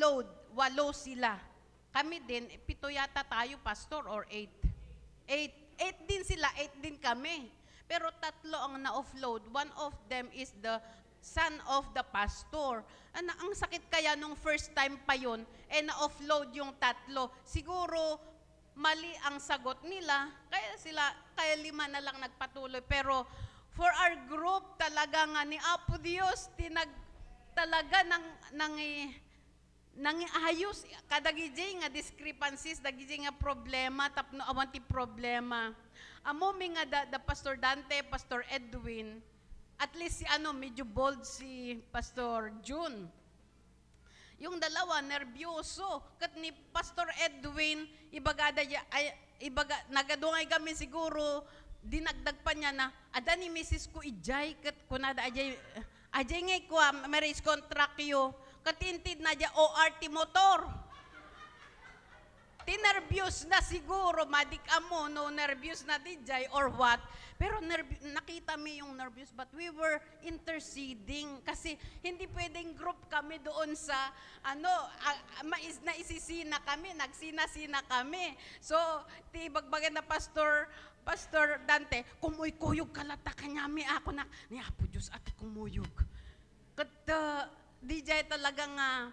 na-offload, 8 sila. Kami din, 7 yata tayo, pastor, or 8. 8 din sila, 8 din kami. Pero 3 ang na-offload. One of them is the son of the pastor. Ang sakit kaya nung first time pa yun, na-offload yung 3. Siguro, mali ang sagot nila, kaya 5 na lang nagpatuloy. Pero, for our group, talaga nga ni Apo Dios, talaga nang ayos, kadagijay nga discrepancies, dagijay nga problema, tapno awanti problema. Amo mi nga the Pastor Dante, Pastor Edwin, at least si medyo bold si Pastor June. Yung dalawa, nervyoso. Kat ni Pastor Edwin, nagadungay kami siguro, dinagdag pa niya na, ada ni Mrs. ko ijay, kat kunada ajay ngay ko, maris contract yo, katintid na dya ORT motor. Tinervyos na siguro, madik amo, no, nervyos na dijay or what. Pero nakita mi yung nervyos, but we were interceding kasi hindi pwedeng group kami doon sa, naisisina kami, nagsina-sina kami. So, bagbagan na Pastor Dante, kumuy-kuyog kalata kanyami ako na, ni Apo Diyos at kumuyog. Kat, DJ talaga nga,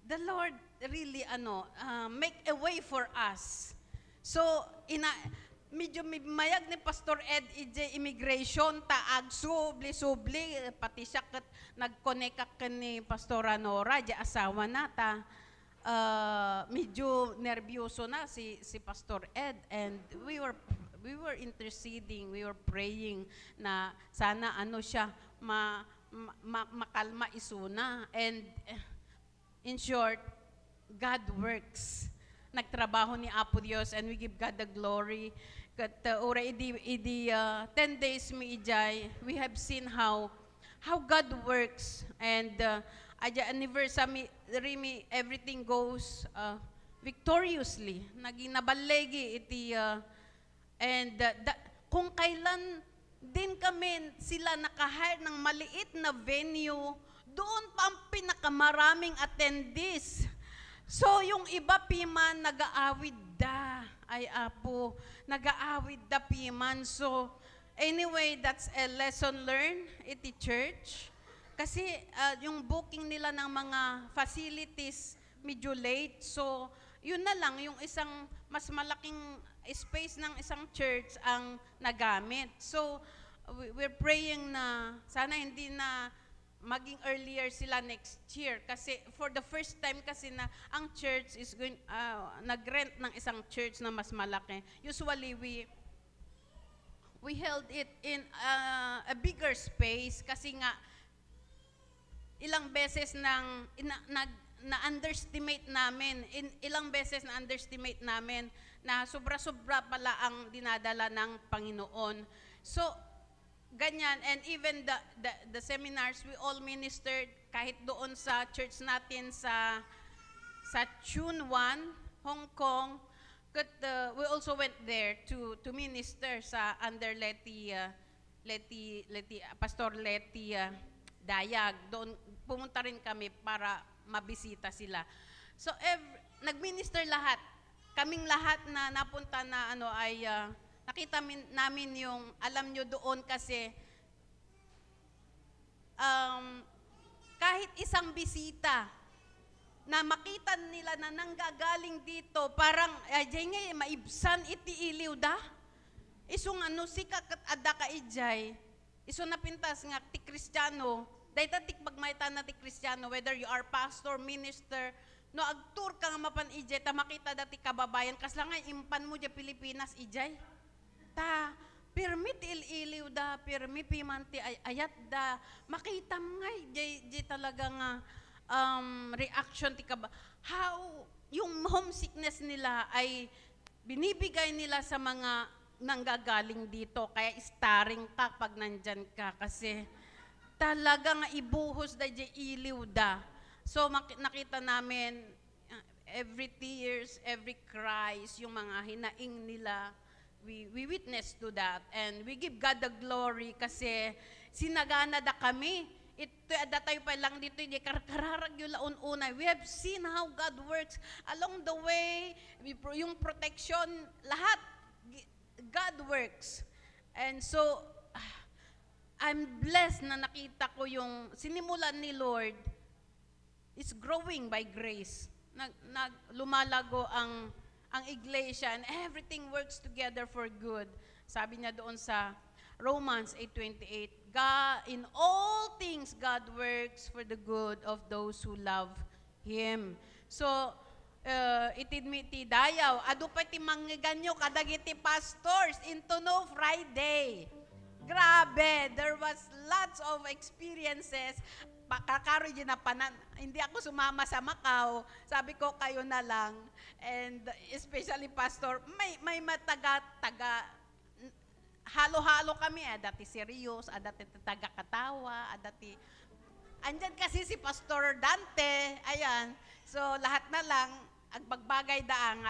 the Lord really, make a way for us. So, medyo mayag ni Pastor Ed, immigration, taag, subli, pati siya kat nag-connect ka ni Pastora Nora, di asawa nata. Medyo nervyoso na si Pastor Ed, and we were interceding, we were praying na sana siya makalma isuna. And in short, God works. Nagtrabaho ni Apo Dios, and we give God the glory. Kat ora 10 days mi ijay, we have seen how God works, and aja anniversary mi everything goes victoriously. Naging nabalegi iti and kung kailan din kami sila nakahire ng maliit na venue, doon pa ang pinakamaraming attendees. So, yung iba piman, nag-aawid da. Ay, Apo, nag-aawid da piman. So, anyway, that's a lesson learned iti church. Kasi, yung booking nila ng mga facilities, medyo late. So, yun na lang, yung isang mas malaking space ng isang church ang nagamit. So, we're praying na sana hindi na maging earlier sila next year, kasi for the first time kasi na ang church is going nag-rent ng isang church na mas malaki. Usually we held it in a bigger space kasi nga ilang beses na-underestimate namin, ilang beses na-underestimate namin na sobra-sobra pala ang dinadala ng Panginoon. So, ganyan, and even the seminars, we all ministered kahit doon sa church natin sa Chun Wan, Hong Kong. We also went there to minister sa under Pastor Leti Dayag. Doon pumunta rin kami para mabisita sila. So nagminister lahat. Kaming lahat na napunta na nakita namin yung, alam nyo doon kasi, kahit isang bisita na makita nila na nanggagaling dito, parang, ajay nga, maibsan iti iliw da. Isong sika kat ada ka ijay, iso napintas nga ti Kristiyano, dahil tatik magmaita na ti Kristiyano, whether you are pastor, minister, no, agtur ka nga mapan ijay, ta makita dati kababayan, kasla nga impan mo dya Pilipinas ijay. Ta, permit iliw da, permit pimanti ayat da, makita ngay, di talaga nga reaction ti kaba. How, yung homesickness nila ay binibigay nila sa mga nanggagaling dito, kaya starring ka pag nandyan ka, kasi talaga nga ibuhos da di iliw da. So nakita namin, every tears, every cries, yung mga hinaing nila, we witness to that, and we give God the glory kasi sinagana da kami. ito adatay pa lang dito, hindi kararag yung laon una. We have seen how God works along the way, yung protection, lahat, God works. And so, I'm blessed na nakita ko yung sinimulan ni Lord is growing by grace. Lumalago ang iglesia and everything works together for good. Sabi niya doon sa Romans 8:28, God, in all things God works for the good of those who love Him. So, itidmiti dayaw, adu pa ti mangganyo kadagiti pastors into no Friday. Grabe, there was lots of experiences. Kakaro yun na panan, hindi ako sumama sa Macau, sabi ko kayo na lang. And especially pastor, may mataga-taga, halo-halo kami, dati serious, dati taga-katawa, dati, andyan kasi si Pastor Dante, ayan, so lahat na lang, agbagbagay daang,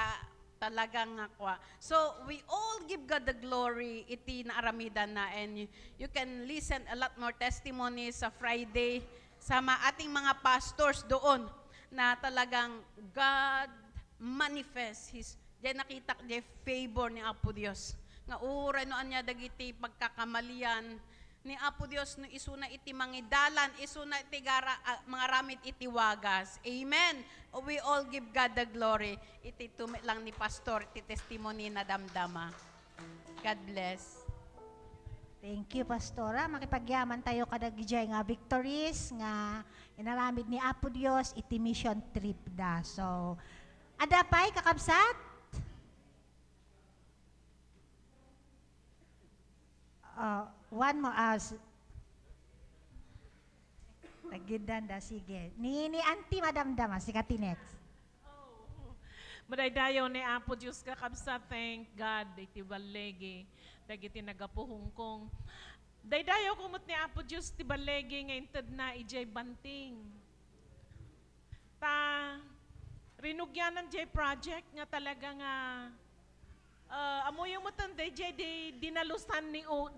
talagang akwa. So, we all give God the glory, iti na aramidan na, and you can listen a lot more testimonies sa Friday, sa ating mga pastors doon, na talagang God manifest His, diyan nakita diyan favor ni Apo Dios. Nga uray noan niya dagiti pagkakamalian ni Apo Dios no isuna iti mangidalan, isuna iti mga ramid iti wagas. Amen. We all give God the glory. Iti tumit lang ni pastor iti testimony na damdama. God bless. Thank you, Pastora. Makipagyaman tayo kadagijay nga victories nga inaramid ni Apo Dios iti mission trip da. So, ada pa'y kakabsat? One more as Nagidan da, sige. Ni Auntie Madamdama, si Kati next. Madaydayo ni Apo Diyos kakabsa, thank God, iti balegi, dagiti nagapuhungkong. Daydayo kumot ni Apo Diyos ti balegi ngayon tad na ijay banting. Rinugyanan jay project nga talaga nga amo yung matanda jay dinalusan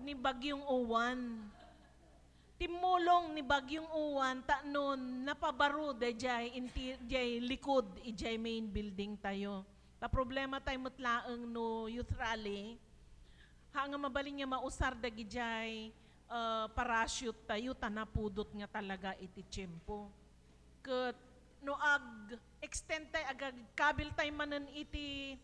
ni Bagyong Uwan. Timulong ni Bagyong Uwan ta nun napabaro dayjay jay likod ijay main building tayo. Ta problema tayo mutlaeng no youth rally. Hanga mabaling nga mausar dagijay parachute tayo tanapudot nga talaga iti tiyempo. Ket no extend tayo agag kabil tayo manen iti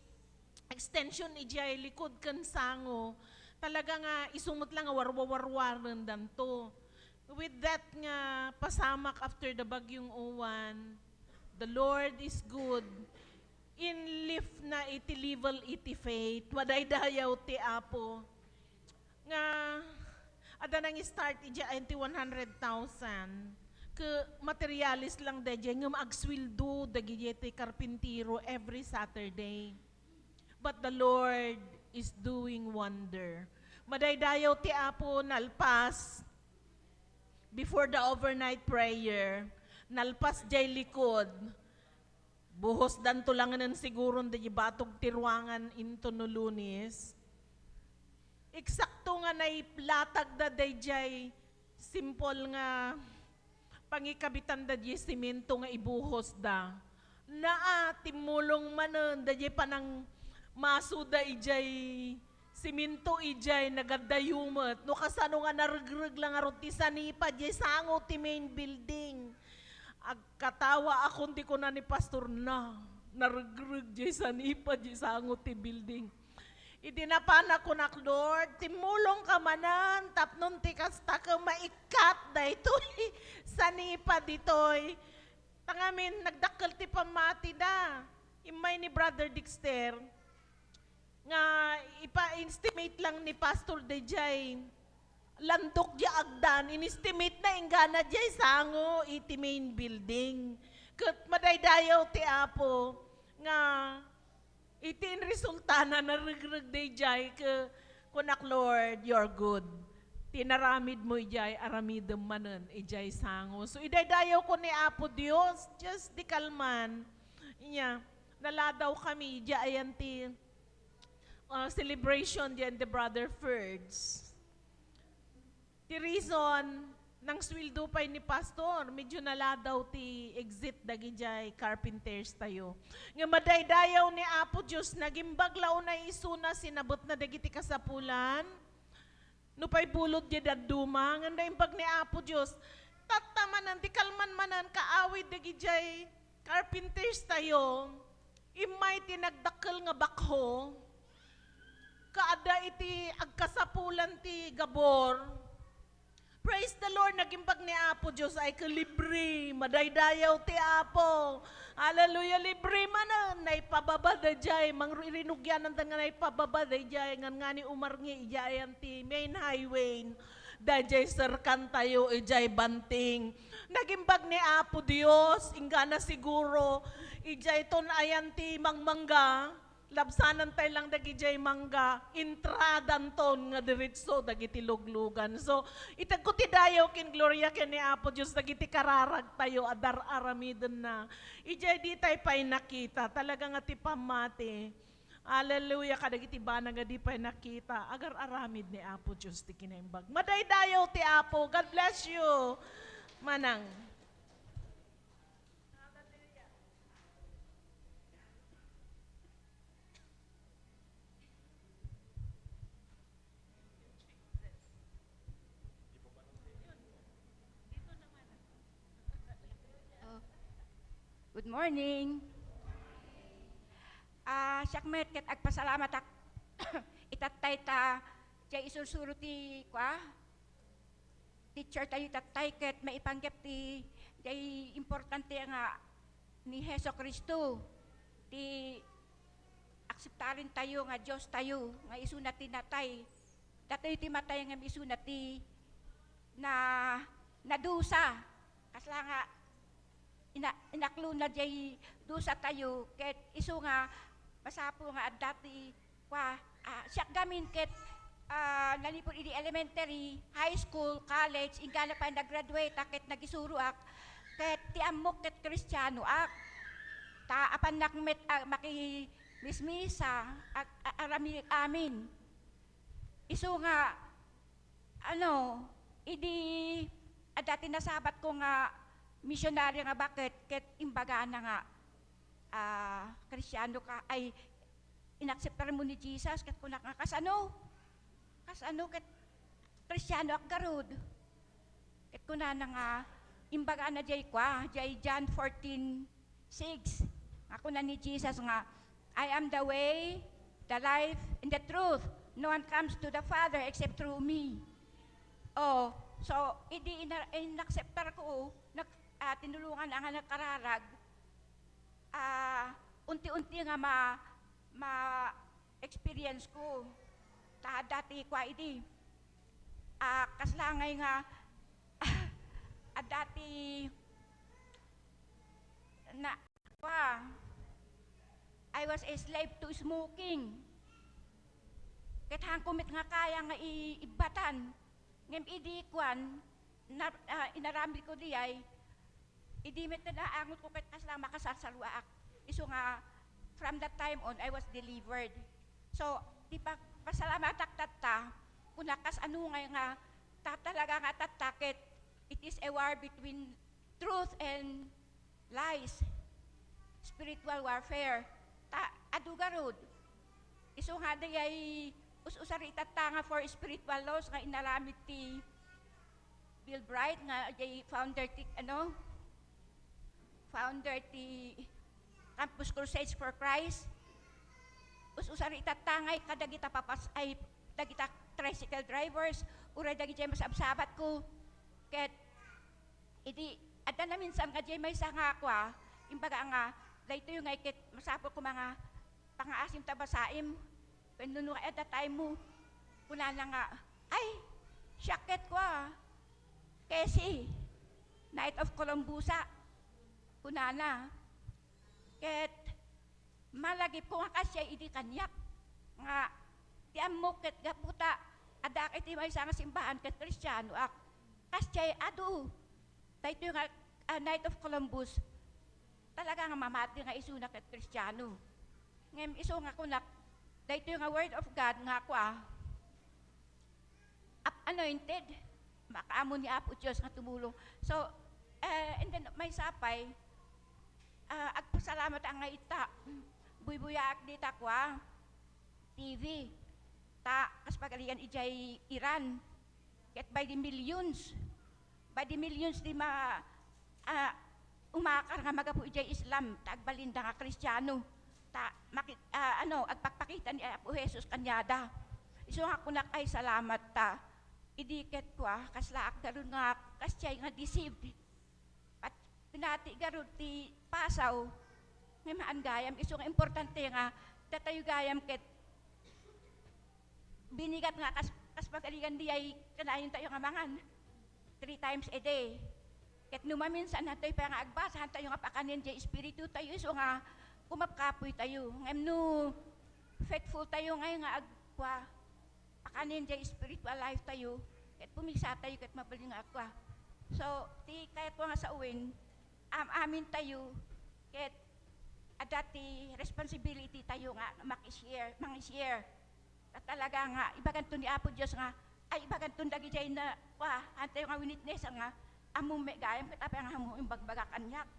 extension ijay likod ken sango. Talaga nga isumot lang nga warwawarwaran danto. With that nga pasamak after the Bagyong Uwan, the Lord is good. In lift na iti level iti faith, wadaydayaw ti Apo. Nga, ada nang start iti 100,000. Ke materialis lang dadya nga maagswildo dagiti karpintiro every Saturday. But the Lord is doing wonder. Madaydayaw ti Apo nalpas before the overnight prayer, nalpas jay likod, buhos danto lang ng siguro da batog tirwangan into no Lunes. Eksakto nga na iplatag da day jay simple nga pangikabitan da jay simento nga ibuhos da. Naa timulong manen da jay panang masuda ijay siminto ijay nagadayumet. No kasano nga naregreg lang aron ti sanipa jay sango ti main building. Agkatawa ako di ko na ni pastor na naregreg jay sanipa jay sango ti building. Idinapana ko na Lord, timulong ka manan tapnon ti kasta ka maikat da ito'y sanipa dito'y. Tangamin nagdakkel ti pamati da. Imay ni Brother Dexter nga ipa-estimate lang ni Pastor Dejay landok di agdan, in-estimate na ingana di sango iti main building. Ket madaydayaw ti Apo nga iti resulta na naregreg Dejay ke kunak Lord, you're good. Tinaramid mo ijay aramidem manen ijay sango. So idaydayaw ko ni Apo Dios, just di kalman. Inya, naladaw kami ijayan ti celebration diyan the Brother Ferds. The reason nang sweldo pay ni pastor, medyo naladaw ti exit dagijay carpenters tayo. Nga madaydayaw ni Apo Diyos, nagimbaglaw na isuna sinabot na dagiti kasapulan, no pay bulod di daduma, nga imbag ni Apo Diyos, tatamanan, ti kalman manan, kaawid dagijay carpenters tayo, imay tinagdakkel nga bakho, kaada iti agkasapulan ti gabor. Praise the Lord, nagimbag ni Apo Diyos ay kalibre, madaydayaw ti Apo. Hallelujah, libre manan, naipababa da jay, mangrinugyanan da nga naipababa da jay, nga ni umarngi ijayan ti main highway, da jay serkan tayo ijay banting. Nagimbag ni Apo Diyos, ingana siguro, ijay ton ayan ti mangmangga, labsanan tayo lang dagi jay mangga, intradan ton nga diretso dagiti luglugan. So, itag ko ti dayaw kin Gloria ken ni Apo Diyos dagiti kararag tayo adar aramiden na. Ijay di tayo pa'y nakita, talaga nga ti pamati. Hallelujah, kadagiti bana nga di pa'y nakita, agar aramid ni Apo Diyos ti kinaimbag. Madaydayaw ti Apo, God bless you. Manang. Good morning. Siyak met ket agpasalamat ak itatay ta jay isursuro ti teacher tayo itatay ket maipanggep ti jay importante nga ni Heso Kristo ti akseptarin tayo nga Dios tayo nga isuna ti natay datoy ti matay nga isuna ti na nadusa kasla nga inaklo na jay dusa tayo ket isu nga masapo nga at dati siyak gamin ket nalipod idi elementary, high school, college, ingana pa nag-graduate ket nagisuro ak ket ti amok ket Kristiyano ak ta apan nakmet maki mismisa arami amin isu nga idi at dati nasabat ko nga misyonaryo nga bakit ket imbaga na nga Kristiyano ka ay inakseptar mo ni Jesus ket kuna nga kasano ket Kristiyano ak garud ket kuna na nga imbaga na jay John 14:6 ako na ni Jesus nga I am the way, the life, and the truth. No one comes to the Father except through me. Oh, so idi inakseptar ko tinulungan ang nagkararag, unti-unti nga ma-experience ko. Dati kwa idi, kaslangay nga, dati, I was a slave to smoking. Ket hangkumit nga kaya nga ibatan, ngem idi kwan, inaramid ko di ay, idimit na naangot ko ket kaslang makasarsaluaak. Iso nga, from that time on, I was delivered. So, di pa pasalamat ak tatta, kunakas nga, tatalaga nga tatakit, it is a war between truth and lies. Spiritual warfare. Adugarod. Iso nga di ay, usari tatta nga for spiritual laws, nga inaramid ti Bill Bright, nga ay founder ti Campus Crusades for Christ. Usari itatangay kadagita papas ay dagita tricycle drivers, uray dagiti masabsabat ko. Ket idi adda na minsan nga jay may sanga kwa, imbaga nga dayto yung ket masapol ko mga pangaasim tabasaim. Penuno at the time mo kuna na nga ay syaket kwa. Kesi Night of Columbusa kunana ket malagip ko nga kasya idi kanyak nga ti ammo ket gaputa ada ket may nga simbahan ket Kristiyano ak kasya adu dayto nga Night of Columbus talaga nga mamati nga isuna ket Kristiyano ngem isu nga kunak dayto nga word of God nga anointed makaamo ni Apo Diyos nga tumulong. So, and then may sapay, agpasalamat ang nga ita. Buy-buyaak dita kwa, TV. Ta, kas pagalian ijay Iran. Ket by the millions. By the millions di umakar nga magapu ijay Islam. Ta agbalinda nga Kristiyano. Ta, agpakpakita ni Apo Jesus kanyada. Iso nga kunak ay salamat ta. Idiket kwa, kaslaak darun nga, kasyay nga deceived. At pinati garun ti pasaw, nga maan gayam. Iso nga importante nga, tatayo gayam ket binigat nga kas pagaligan di ay kanayon tayo nga mangan 3 times a day. Ket numaminsan na tayo pa nga agbasahan tayo nga pakanin di espiritu tayo iso nga kumapkapoy tayo. Ngem no faithful tayo ngay nga agwa pakanin di spiritual life tayo. Ket pumisa tayo ket mabali nga agwa. So ti kayat ko nga sa uwin amin tayo ket adati responsibility tayo nga makishare. At talaga nga, ibaganto ni Apo Diyos nga, ay ibaganto dagi jay na, hantay nga witness nga, among may gayam, katapay nga among yung bagbaga kanyak.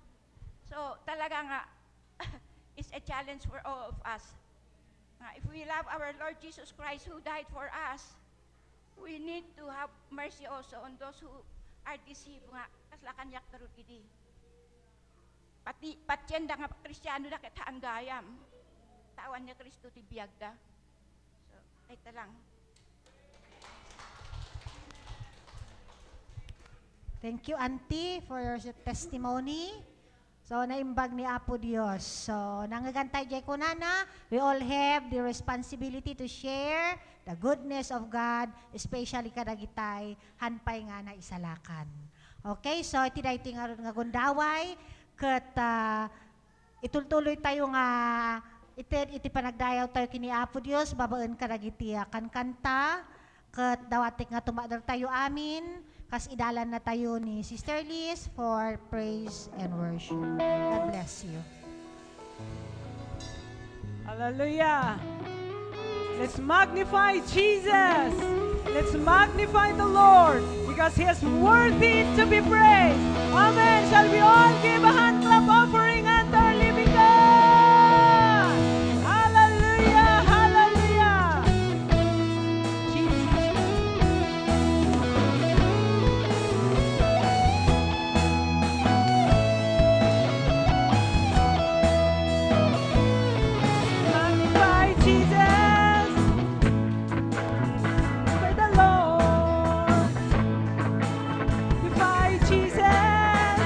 So, talaga nga, it's a challenge for all of us. If we love our Lord Jesus Christ who died for us, we need to have mercy also on those who are deceived nga, kasla kanyak karut kidi. Patyenda nga Kristiyano na kitaan gayam, tawan niya Kristo ti biyagda. Ay talang. Thank you, Auntie, for your testimony. So, naimbag ni Apo Dios. So, nangagantay jay ko na, we all have the responsibility to share the goodness of God, especially kadagitay, hanpay nga na isalakan. Okay, so, itiday nga gundaway, kat itultuloy tayo nga iti panagdayaw tayo kini Apo Dios, babaan ka nagiti kan kanta, kat dawatik nga tumadar tayo amin, kas idalan na tayo ni Sister Liz for praise and worship. God bless you. Hallelujah. Let's magnify Jesus. Let's magnify the Lord because He is worthy to be praised. Amen. Shall we all give a hand clap offering unto our living God? Hallelujah. Hallelujah. Jesus. Magnify Jesus. For the Lord. Magnify Jesus.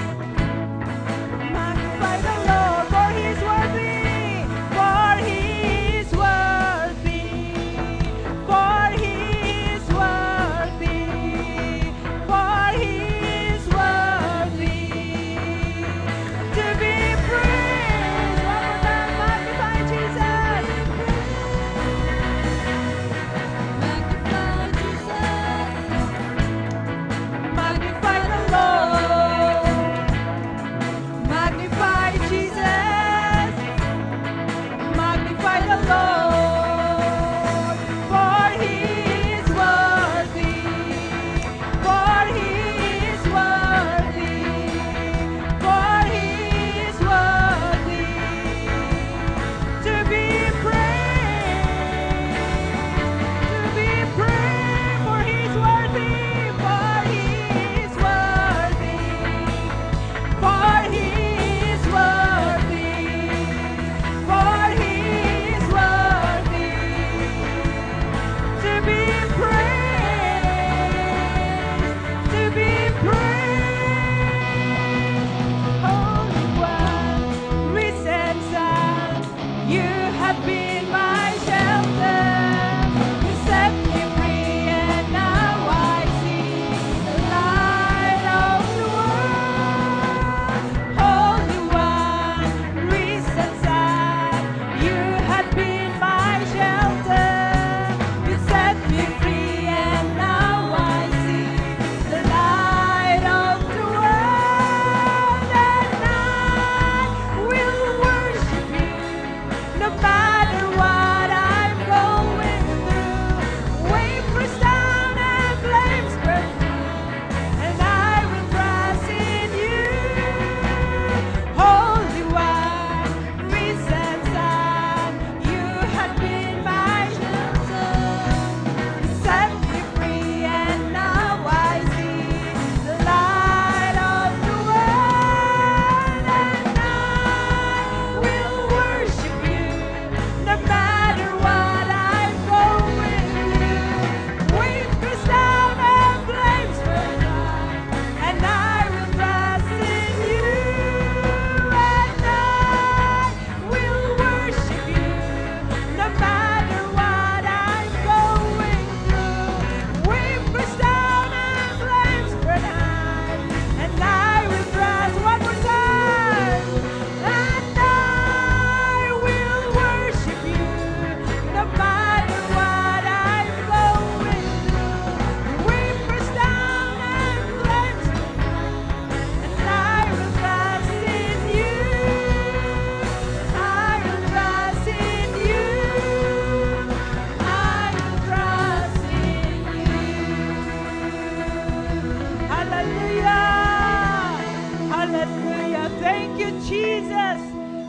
Thank you, Jesus.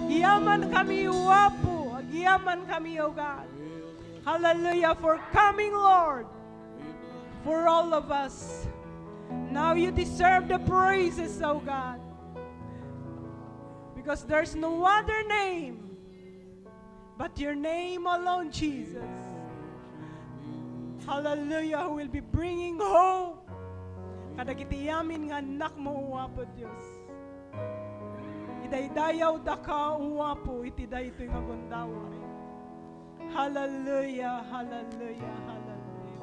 Yaman kami, wapo. Yaman kami, O God. Hallelujah, for coming, Lord, for all of us. Now you deserve the praises, O God. Because there's no other name but your name alone, Jesus. Hallelujah, who will be bringing hope. Kadagitiyamin nga anak mo, wapo, Diyos. Idaydayaw da ka, wapo, itiday ito'y nga gundawa. Hallelujah, hallelujah, hallelujah.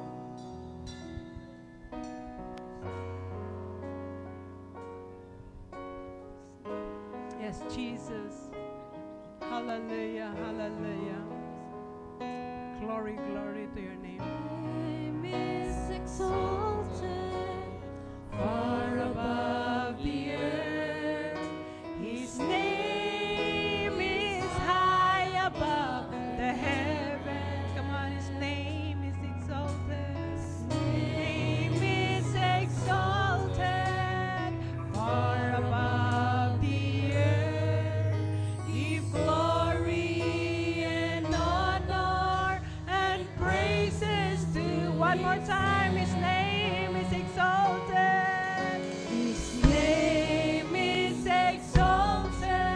Yes, Jesus. Hallelujah, hallelujah. Glory, glory to your name. Name is exalted Far above the earth, His name is high above the heavens. Come on, His name is exalted. His name is exalted far above the earth. Give glory and honor and praises to. One more time, His name is exalted. His name is exalted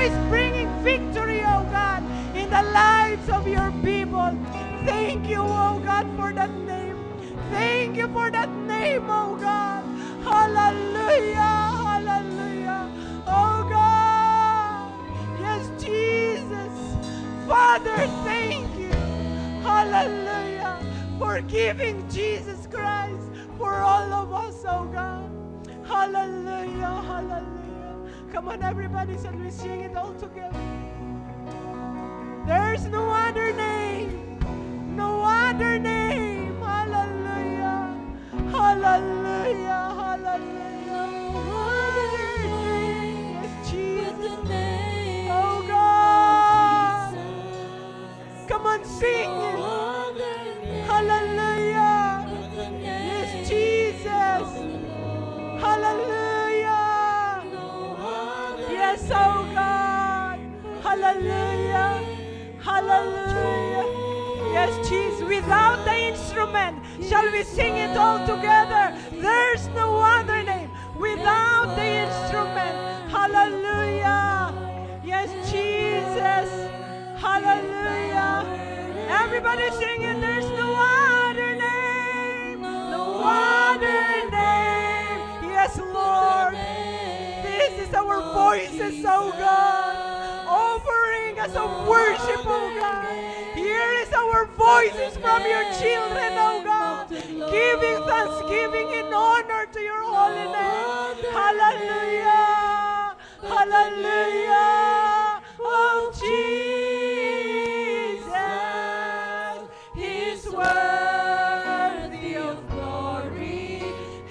is bringing victory, oh God, in the lives of your people. Thank you, oh God, for that name. Thank you for that name, oh God. Hallelujah, hallelujah. Oh God. Yes, Jesus. Father, thank you. Hallelujah. For giving Jesus Christ for all of us, oh God. Hallelujah, hallelujah. Come on, everybody, shall we sing it all together? There's no other name. No other name. Hallelujah. Hallelujah. Hallelujah. No other name. Yes, Jesus. Oh God. Come on, sing it. Hallelujah. Yes, Jesus. Hallelujah. Yes, oh God. Hallelujah. Hallelujah. Yes, Jesus. Without the instrument, shall we sing it all together? There's no other name. Without the instrument. Hallelujah. Yes, Jesus. Hallelujah. Everybody sing it. There's no other name. No other name. Yes, Lord. This is our voices, oh God. Offering us a worship, oh God. Here is our voices from your children, oh God. Giving thanksgiving and honor to your holy name. Hallelujah. Hallelujah. Oh Jesus. He's worthy of glory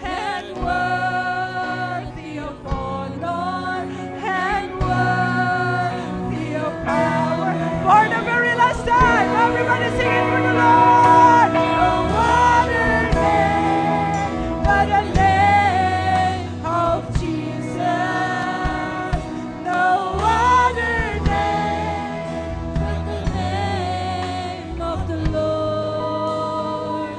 and worthy of honor and worthy of power. For the very last time, everybody sing it for the Lord. No other name but the name of Jesus. No other name but the name of the Lord.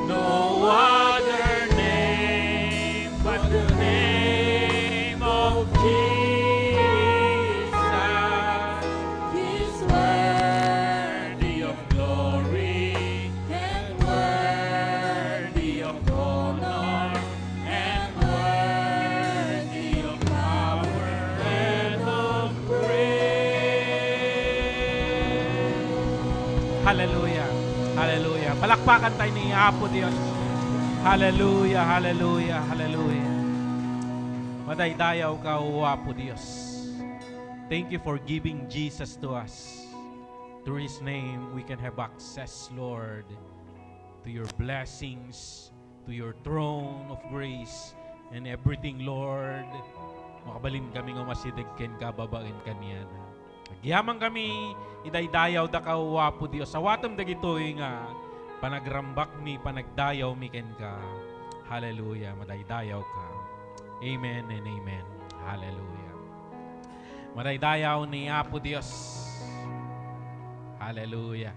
No other name but the name of Jesus. He's Worthy of glory and worthy of honor and worthy of power and of praise. Hallelujah. Hallelujah. Palakpakan tayo ni Apo Diyos. Hallelujah, hallelujah, hallelujah. Madaydayaw ka, O Apo Diyos. Thank you for giving Jesus to us. Through His name, we can have access, Lord, to your blessings, to your throne of grace, and everything, Lord. Makabalin kami nga masidag ken kababain kaniya. Nagyaman kami, idaydayaw da ka, O Apo Diyos. Awatom dagitoy nga, panagrambak mi, panagdayaw mi ken ka. Hallelujah, madaydayaw ka. Amen and amen. Hallelujah. Madaydayaw ni Apo Diyos. Hallelujah.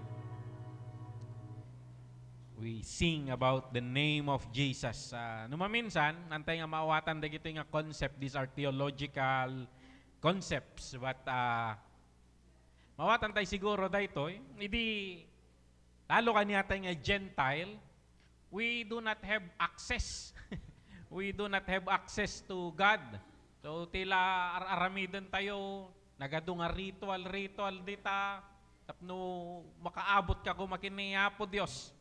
We sing about the name of Jesus. Numaminsan, antay nga maawatan dagito nga concept. These are theological concepts. But mawatan tayo siguro dito. Hindi, talo ka niya tayo nga Gentile, we do not have access. We do not have access to God. So tila aramidon tayo, nagado nga ritual dita, tapno makaabot ka kumakin ni Apo Dios.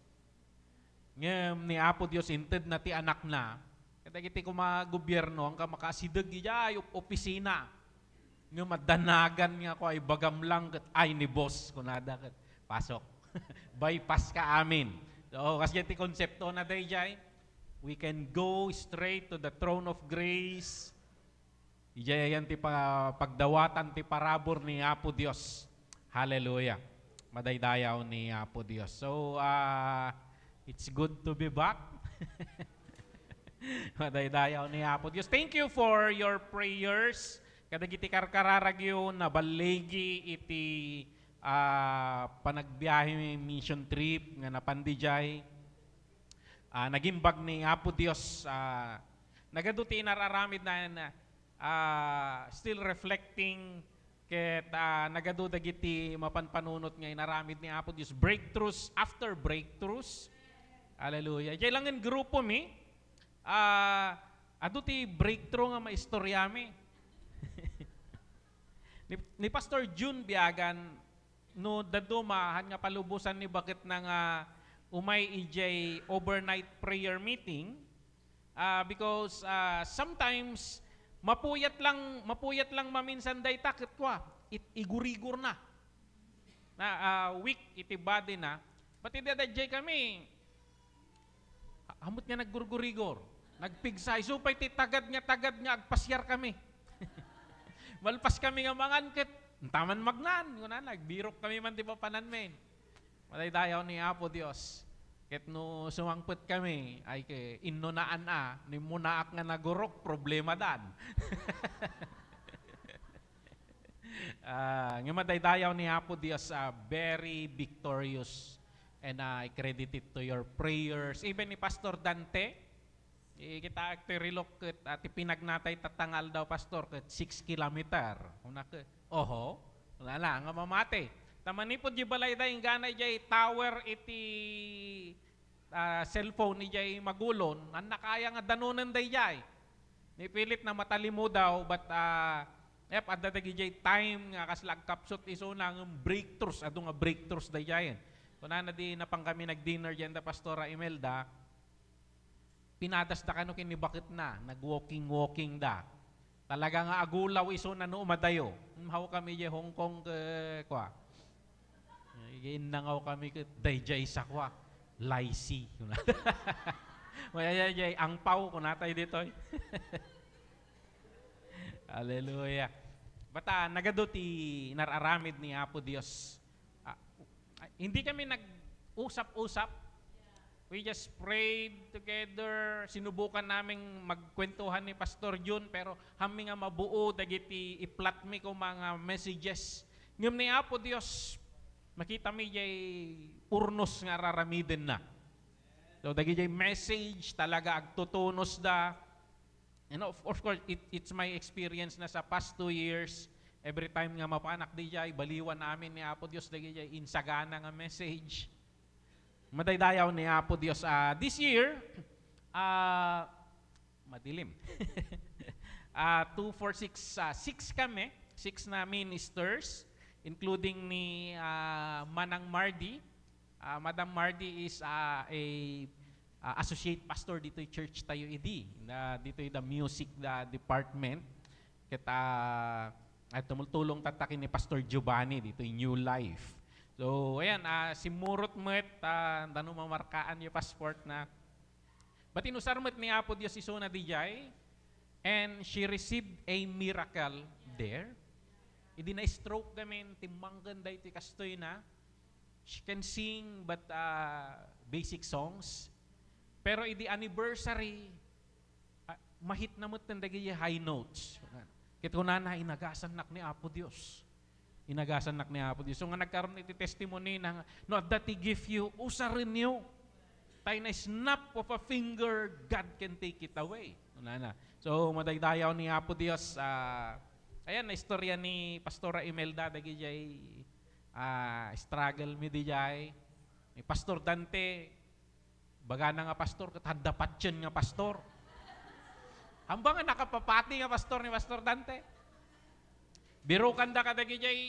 Ngem ni Apo Dios inted na ti anak na, kada kiti kumagobyerno ang ka makasidag iya opisina. Ngem madanagan nga ko ay bagam lang ket ay ni boss kunada ket pasok. Bypass ka amin. So kasi ti konsepto na dayjay, we can go straight to the throne of grace. Ijayan ti pagdawatan ti parabor ni Apo Dios. Hallelujah. Madaydayaw ni Apo Dios. So, it's good to be back. Madaydayaw ni Apo Dios. Thank you for your prayers. Kadagiti karkararagyo na balegi iti panagbiyahe mission trip nga napandijay. Nagimbag ni Apo Dios. Nagaduti nararamid na still reflecting Ket nagaduda giti mapanpanunot nga inaramid ni Apo Dios breakthroughs after breakthroughs. Hallelujah. Jay lang in grupo mi. Adu ti breakthrough nga maistorya mi. ni Pastor June Biagan no daduma nga palubusan ni bakit na nga umay ijay overnight prayer meeting because sometimes mapuyat lang maminsan day takit kwa igurigur na weak iti body na pati dadajay kami hamot nga naggurgurigor nagpigsay supay ti tagad nga agpasyar kami malpas kami nga mangankit taman magnan yun na nagbirok kami man di pa panan men malay dayaw ni Apo Dios ket no sumangpet kami ay ke inno naan ni munaak nga nagurok problema dan nga madaydayaw ni Apo Dios very victorious and I credit it to your prayers even ni Pastor Dante kita aktirilok ket ati pinagnatay tatangal daw pastor ket 6 kilometer una ke oho wala nga mamate tamanipod di balay day ganay jay tower iti cellphone ni jay magulon ang nakaya nga danunan day jay ni pilit na matalimo daw but adda dagi jay time nga kaslag kapsot iso na ng breakthroughs adu nga breakthroughs day jay kuna na di napang kami nag-dinner diyan da Pastora Imelda pinadas da kano kini bakit na nag-walking da talaga nga agulaw iso na no umadayo mahaw kami jay Hong Kong kwa ginangaw kami ke dayjay sa kwa laisi maya jay ang pau kun natay dito hallelujah bata nagado ti nararamid ni Apo Dios hindi kami nag-usap-usap. We just prayed together. Sinubukan naming magkwentuhan ni Pastor June pero hami nga mabuo dagiti iplat mi ko mga messages. Ngem ni Apo Dios makita mi jay urnos nga raramiden na. So dagi jay message talaga agtutunos da. And of course it's my experience na sa past 2 years every time nga mapanak di jay baliwan namin ni Apo Dios dagi jay insagana nga message. Madaydayaw ni Apo Dios this year madilim 2, 4, 6 kami 6 na ministers including ni Manang Mardi. Madam Mardi is a associate pastor dito Church Tayo Idi dito the music department kita at tumultulong tatakin ni Pastor Giovanni dito yung New Life. So, ayan, si Murot Met, tanong mamarkaan yung passport na. But inusar met ni Apo Dios iso na dijay, and she received a miracle there. Idi na stroke gamin, timanggan da iti kastoy na. She can sing but basic songs. Pero idi anniversary, mahit na met tandagi high notes. Kito na inagasan nak ni Apo Dios. Inagasan nak ni Apo Dios. So nga nagkaroon iti testimony na no that He give you, usarin niyo. Tayo na snap of a finger, God can take it away. So madaydayaw ni Apo Dios. Ayan, na istorya ni Pastora Imelda, dagi jay struggle mi di jay. Ni Pastor Dante, baga na nga pastor, katanda patyan nga pastor. Hambang nga nakapapati nga pastor ni Pastor Dante. Biro kanda ka dagi jay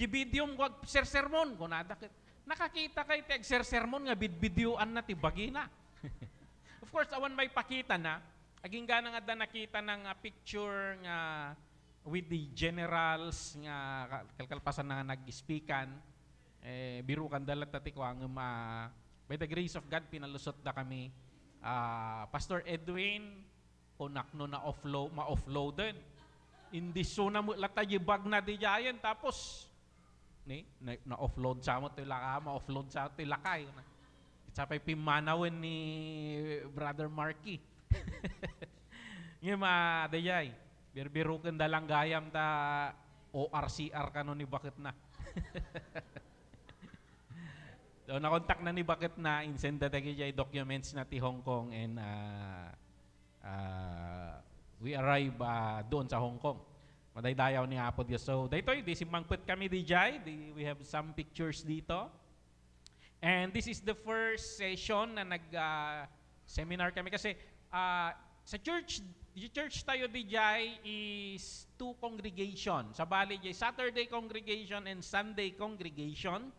bidium wag sermon ko nakakita kay teg sermon nga bidbidyuan na ti bagina. Of course awan may pakita na aging gana nga da nakita ng picture nga with the generals nga kalkalpasan na nag-speakan biro kanda lat ti ko ang by the grace of God pinalusot da kami. Pastor Edwin unakno na ma-offloaded. Hindi so na latay bag na di jayan tapos na-offload sa mo tilaka, ma-offload sa tilakay. Sapay pimanawin ni Brother Marky. Ngayon dayay, birbirukan dalang gayam ta ORCR kano ni bakit na. So nakontak na ni bakit na insenda dagi jay documents na ti Hong Kong and we arrive doon sa Hong Kong. Madaydayaw ni Apo Dios. So, daytoy, di simangput kami di jay. We have some pictures dito. And this is the first session na nag-seminar kami. Kasi sa church tayo di jay is 2 congregation. Sa Bali jay, Saturday congregation and Sunday congregation.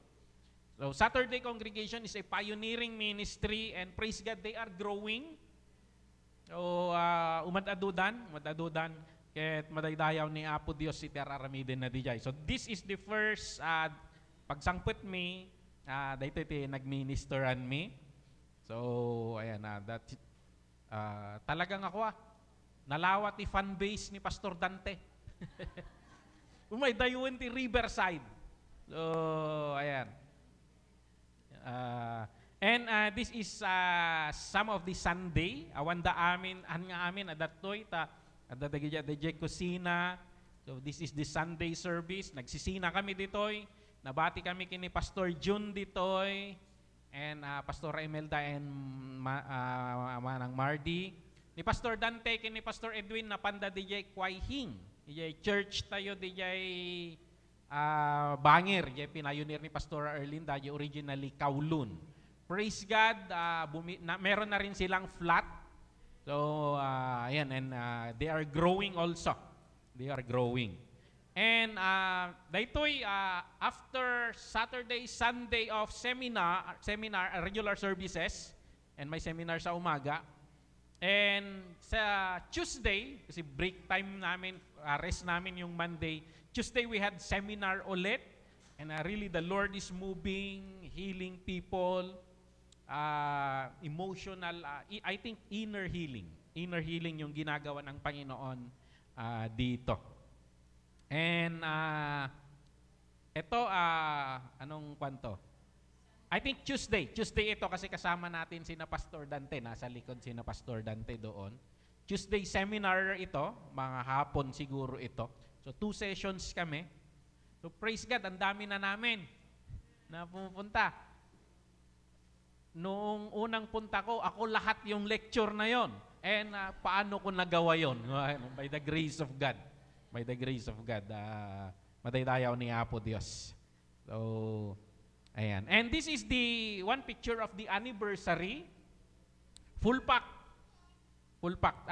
So, Saturday congregation is a pioneering ministry and praise God, they are growing. So, umadadudan. Kahit madaydayaw ni Apo Dios si Teraramidin na dijay. So, this is the first pagsangput me, dito iti nagministeran me. So, ayan talagang ako nalawat ti fan base ni Pastor Dante. Umay dayuin ti Riverside. So, ayan. And this is some of the Sunday. Awanda amin adatoy adadagidya DJ Kusina. So this is the Sunday service. Nagsisina kami ditoy. Nabati kami kini Pastor June ditoy and Pastor Imelda and Manang Mardi. Ni Pastor Dante kini Pastor Edwin napanda DJ Kwaihing. DJ church tayo DJ Bangir, DJ pinayunir ni Pastor Erlinda, DJ originally Kowloon. Praise God, meron na rin silang flat. So, ayan, and they are growing also. They are growing. And daytoy, after Saturday, Sunday of seminar, regular services, and may seminar sa umaga. And sa Tuesday, kasi break time namin, rest namin yung Monday, Tuesday we had seminar ulit. And really the Lord is moving, healing people, emotional, I think inner healing yung ginagawa ng Panginoon dito. And ito, anong kwanto? I think Tuesday ito kasi kasama natin sina Pastor Dante, nasa likod sina Pastor Dante doon. Tuesday seminar ito, mga hapon siguro ito. So 2 sessions kami. So praise God, ang dami na namin na pumupunta. Noong unang punta ko, ako lahat yung lecture na yon. And paano ko nagawa yon? By the grace of God. By the grace of God. Madaydayaw ni Apo Dios. So, ayan. And this is the one picture of the anniversary. Full pack. Full pack.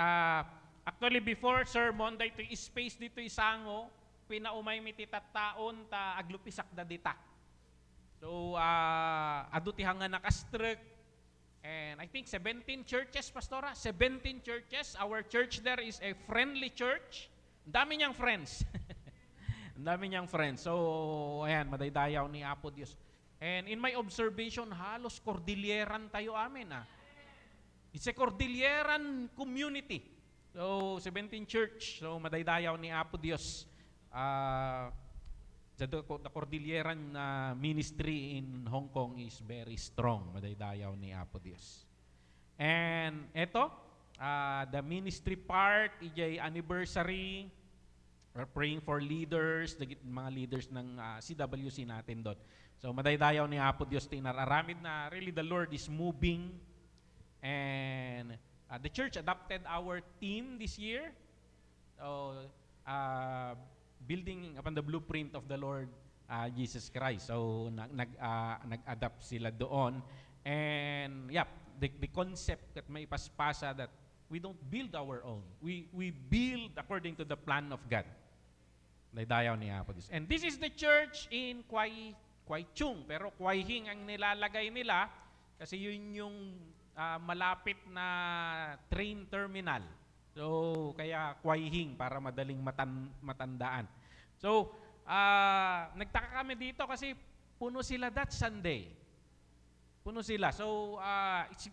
Actually, before sermon, dito space dito isango, pinaumay mititattaon ta aglupisak da dita. So, adutihangan nakastrek. And I think 17 churches, Pastora. 17 churches. Our church there is a friendly church. Ang dami niyang friends. Ang dami niyang friends. So, ayan, madaydayaw ni Apo Dios. And in my observation, halos Cordilleran tayo amin. It's a Cordilleran community. So, 17 church. So, madaydayaw ni Apo Dios. The Cordilleran ministry in Hong Kong is very strong. Madaydayaw ni Apo Dios. And ito, the ministry part, ijay anniversary. We're praying for leaders, mga leaders ng CWC natin doon. So madaydayaw ni Apo Dios, tinararamid na really the Lord is moving. And the church adopted our theme this year. So, building upon the blueprint of the Lord Jesus Christ. So, nag-adapt sila doon. And, the concept that may paspasa that we don't build our own. We build according to the plan of God. Daydayaw ni Apo Dios. And this is the church in Kwai Chung. Pero Kwai Hing ang nilalagay nila kasi yun yung malapit na train terminal. So, kaya Kwai Hing para madaling matandaan. So, nagtaka kami dito kasi puno sila that Sunday. Puno sila. So,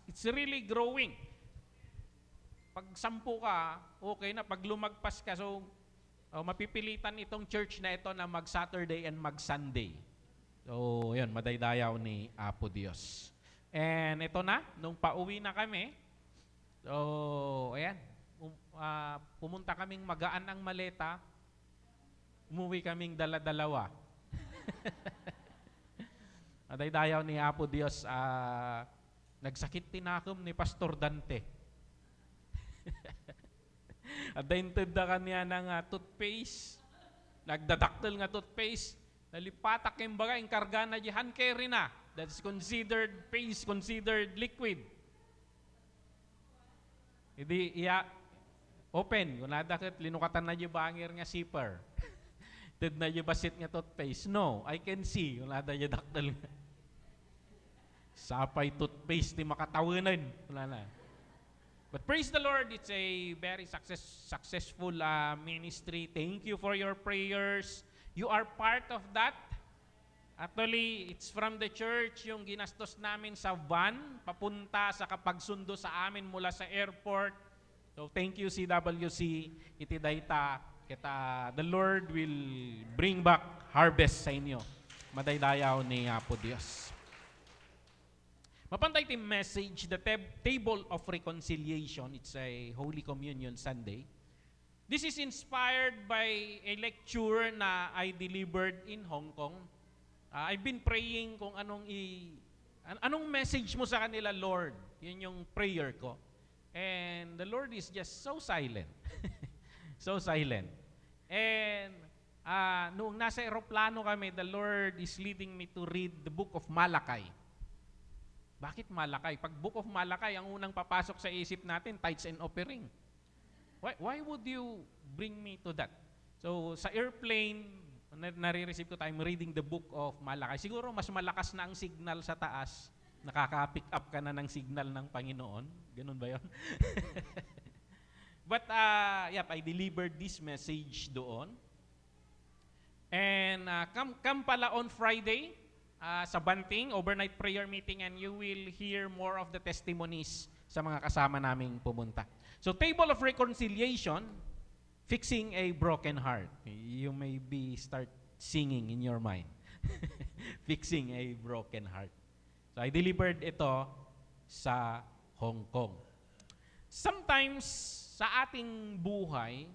it's really growing. Pag 10 ka, okay na. Pag lumagpas ka, so, mapipilitan itong church na ito na mag-Saturday and mag-Sunday. So, yun, madaydayaw ni Apo Dios. And ito na, nung pauwi na kami, so, ayan, pumunta kaming magaan ang maleta, umuwi kaming dala-dalawa. Madaydayaw ni Apo Dios, nagsakit tinakom ni Pastor Dante. At daintid na kanya ng toothpaste, nagdadaktel nga toothpaste, nalipatak yung baga, yung karga na di hand carry na. That's considered paste, considered liquid. Hindi, open. Kung nadakit, linukatan na di bangir nga zipper. Tid na di basit nga toothpaste. No, I can see. Kung nada di daktel nga. Sapay toothpaste, di makatawanan. Wala na. But praise the Lord, it's a very successful ministry. Thank you for your prayers. You are part of that. Actually, it's from the church yung ginastos namin sa van, papunta sa kapagsundo sa amin mula sa airport. So thank you CWC, iti dayta, kita the Lord will bring back harvest sa inyo. Madaydayaw ni Apo Dios. Mapantay ti message, the table of reconciliation. It's a Holy Communion Sunday. This is inspired by a lecture na I delivered in Hong Kong. I've been praying kung anong message mo sa kanila, Lord. Yun yung prayer ko. And the Lord is just so silent. So silent. And noong nasa eroplano kami, the Lord is leading me to read the book of Malakay. Bakit Malakay? Pag book of Malakay, ang unang papasok sa isip natin, tithes and offering. Why would you bring me to that? So sa airplane, nare-receive ko time reading the book of Malakay. Siguro mas malakas na ang signal sa taas. Nakaka-pick up ka na ng signal ng Panginoon. Ganun ba yun? But I delivered this message doon. And come pala on Friday sa Banting, overnight prayer meeting, and you will hear more of the testimonies sa mga kasama naming pumunta. So table of reconciliation, fixing a broken heart. You may start singing in your mind. Fixing a broken heart. So I delivered ito sa Hong Kong. Sometimes sa ating buhay,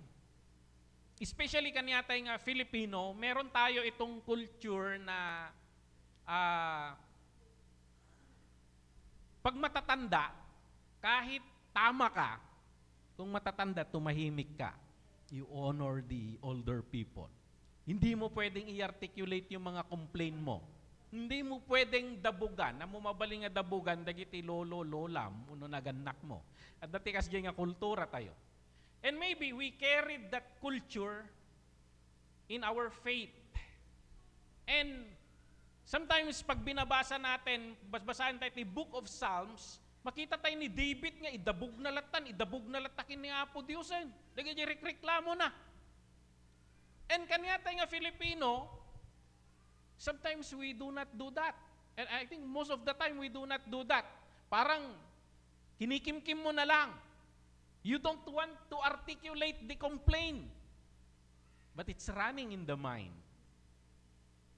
especially kanyatay nga Filipino, meron tayo itong culture na pag matatanda, kahit tama ka, kung matatanda, tumahimik ka. You honor the older people. Hindi mo pwedeng i-articulate yung mga complaint mo. Hindi mo pwedeng dabugan, na mo mabaling nga dabugan, dagiti lolo, lolam, uno naganak mo. At dati kasi nga kultura tayo. And maybe we carried that culture in our faith. And sometimes pag binabasa natin, basahin tayo the book of Psalms, makita tayo ni David nga, idabog na latakin ni Apo Diyos. Dagi reklamo na. And kanya tayo nga Filipino, sometimes we do not do that. And I think most of the time we do not do that. Parang kinikimkim mo na lang. You don't want to articulate the complaint. But it's running in the mind.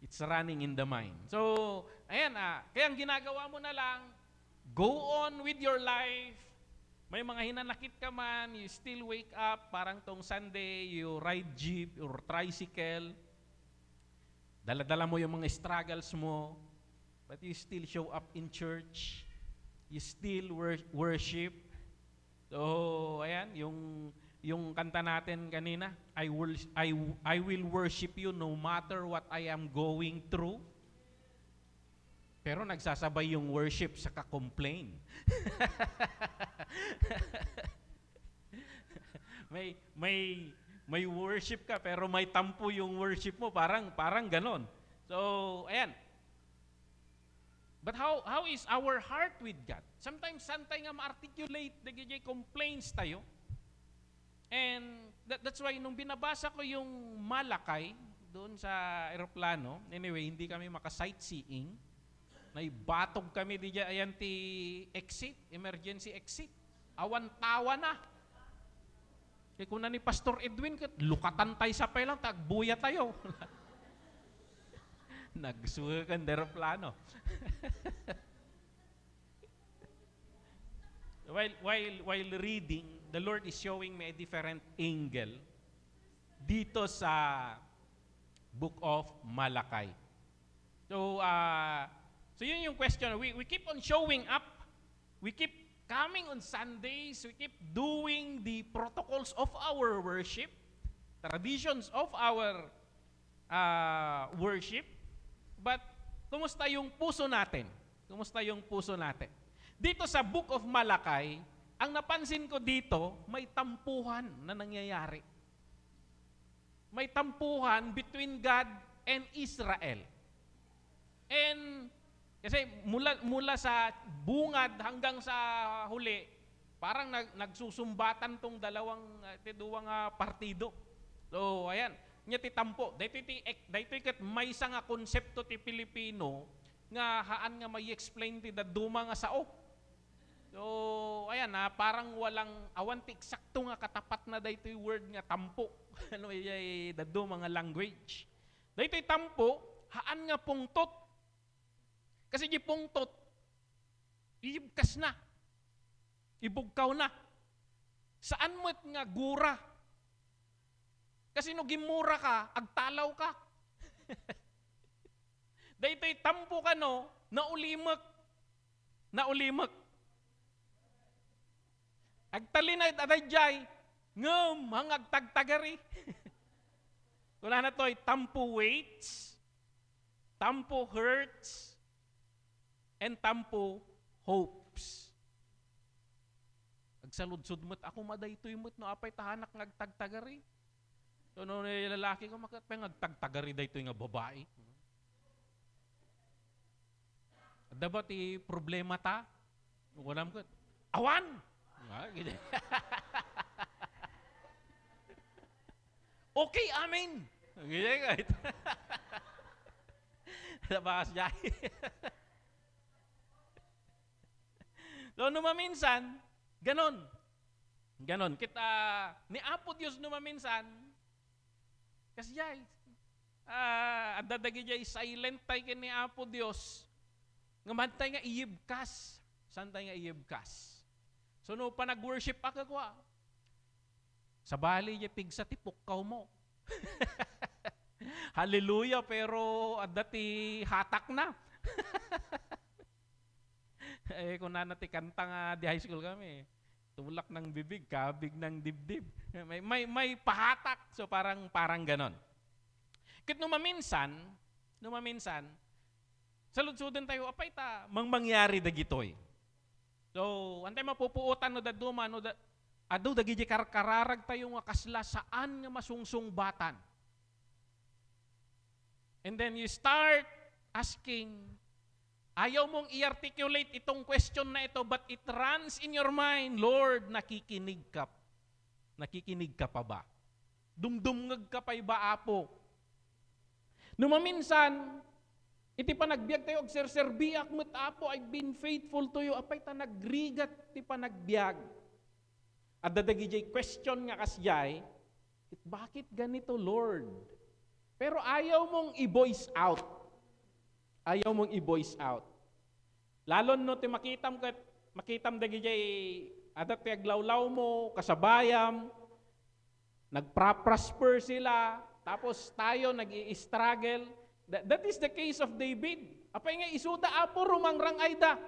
It's running in the mind. So, ayan, kaya ang ginagawa mo na lang, go on with your life. May mga hinanakit ka man, you still wake up, parang tong Sunday, you ride jeep or tricycle. Dala-dala mo yung mga struggles mo, but you still show up in church. You still worship. So, ayan, yung kanta natin kanina, I will worship you no matter what I am going through. Pero nagsasabay yung worship sa ka-complain. may worship ka pero may tampo yung worship mo, parang ganon. So, ayan. But how is our heart with God? Sometimes santay nga ma-articulate, nagiging complaints tayo. And that's why nung binabasa ko yung Malakay doon sa aeroplano, anyway, hindi kami maka-sightseeing. Naibatog kami di ayan ti exit, emergency exit. Awan-tawa na. Kaya kung na ni Pastor Edwin, lukatan tayo sa pailang, tagbuya tayo. Nagsuwakan aeroplano. While reading, the Lord is showing me a different angle dito sa Book of Malakay. So yun yung question. We keep on showing up. We keep coming on Sundays. We keep doing the protocols of our worship, traditions of our worship. But, kumusta yung puso natin? Kumusta yung puso natin? Dito sa Book of Malakay, ang napansin ko dito, may tampuhan na nangyayari. May tampuhan between God and Israel. And kasi mula sa bungad hanggang sa huli, parang nagsusumbatan tong dalawang partido. So, ayan, nya ti tampo. Daytoy ket maysa nga konsepto ti Pilipino nga haan nga may explain ti daduma nga sao. So, ayan parang walang awan ti eksakto nga katapat na daytoy word nga tampo. Ano iyay daduma nga language. Daytoy tampo, haan nga pungtot. Kasi di pungtot, iibkas na. Ibugkaw na. Saan mo't nga gura? Kasi no gimura ka, agtalaw ka. Daytoy tampo ka no, naulimek. Naulimek. Agtalinay adayjay, ngem hangag tagtagari. Wala na to'y tampo waits, tampo hurts, and tampo hopes. Agsaludsud mo't ako madaytoy mo't no apay tahanak ngagtagtagari. So no lalaki ko makatpay ngagtagtagari daytoy nga babae. Dapat problema ta. Wala mo awan. Okay, amen. Ganyan kahit. Nabakas dyan. So, numaminsan, ganon. Ganon. Kita, ni Apo Diyos numaminsan, kasi dyan, adadagi dyan, silent tayo ni Apo Diyos, ngamantay nga iyibkas. Saan tayo nga iyibkas? So, no, pa nag-worship ako ko, sa bali niya pigsa tipukkaw mo. Hallelujah, pero dati hatak na. Kung nanati kanta nga di high school kami, tumulak ng bibig, kabig ng dibdib. May pahatak. So, parang ganon. Kit numaminsan, saludsudan tayo, apay ta, mangyari dagitoy. So, antay mapupuutan no daduma, no ado dagiti kararag tayo nga kasla saan nga masungsungbatan. And then you start asking, ayaw mong i-articulate itong question na ito, but it runs in your mind, Lord, nakikinig ka. Nakikinig ka pa ba? Dumdumngag ka pa ba, Apo? Numaminsan, iti panagbiag tayo, agserserbiak mo't Apo, I've been faithful to you. Apay ta nagrigat ti panagbiag. At dadagijay question nga kasyay, bakit ganito, Lord? Pero ayaw mong i-voice out. Ayaw mong i-voice out. Lalo no ti makitam dagijay adat ti aglawlaw mo, kasabayam, nagprosper sila, tapos tayo nag-i-struggle. That is the case of David. Apay nga isuda Apo rumangrang ayda.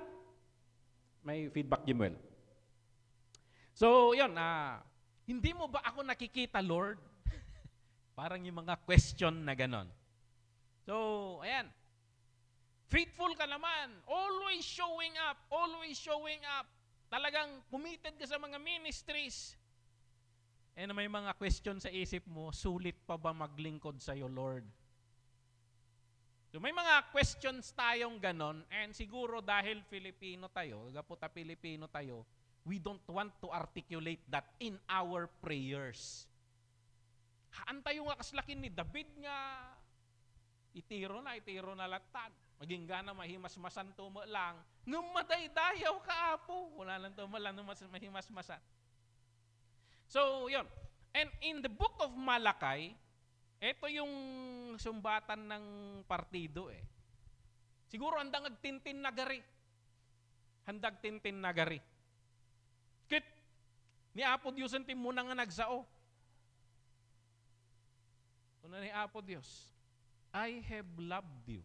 May feedback, Jimuel. So, yun, hindi mo ba ako nakikita, Lord? Parang yung mga question na ganon. So, ayan. Faithful ka naman. Always showing up. Always showing up. Talagang committed ka sa mga ministries. And may mga question sa isip mo, sulit pa ba maglingkod sa'yo, Lord? So, may mga questions tayong ganon, and siguro dahil Filipino tayo, gaputa Filipino tayo, we don't want to articulate that in our prayers. Haan tayo nga kaslakin ni David nga, itiro na latag. Maging gana mahimas-masan tumo lang, ngumaday-dayaw ka, Apo. Wala lang tumo lang, mahimas-masan. So, yun. And in the book of Malakay, ito yung sumbatan ng partido eh. Siguro handang agtintin nagari. Handag tintin nagari. Kit, ni Apo Diyos ang muna nga nagsao. Una ni Apo Diyos, I have loved you.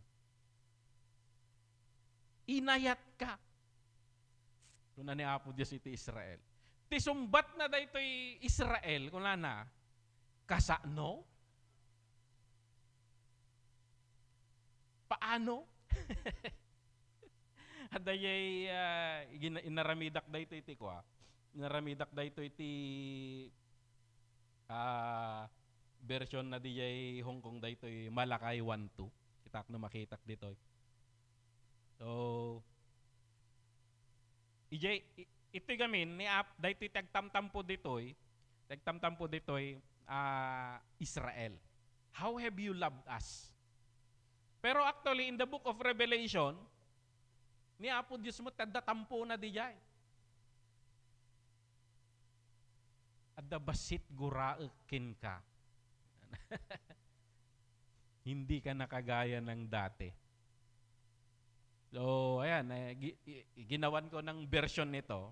Inayat ka. Una ni Apo Diyos iti Israel. Tisumbat na daytoy Israel, kung na, kasano? paano? At dayay inaramidak dayto iti kwa. Inaramidak dayto iti version na dijay Hong Kong dayto Malakay 1:2. Kitak na makitak dito. So ito gamin ni dayto tagtamtampo ditoy. Tagtamtampo ditoy Israel. How have you loved us? Pero actually in the book of Revelation, ni Apo Diyos mo tadatampo na dijay. Adda basit guraakin ka. Hindi ka nakagaya ng dati. So, ayan, ginawan ko ng version nito.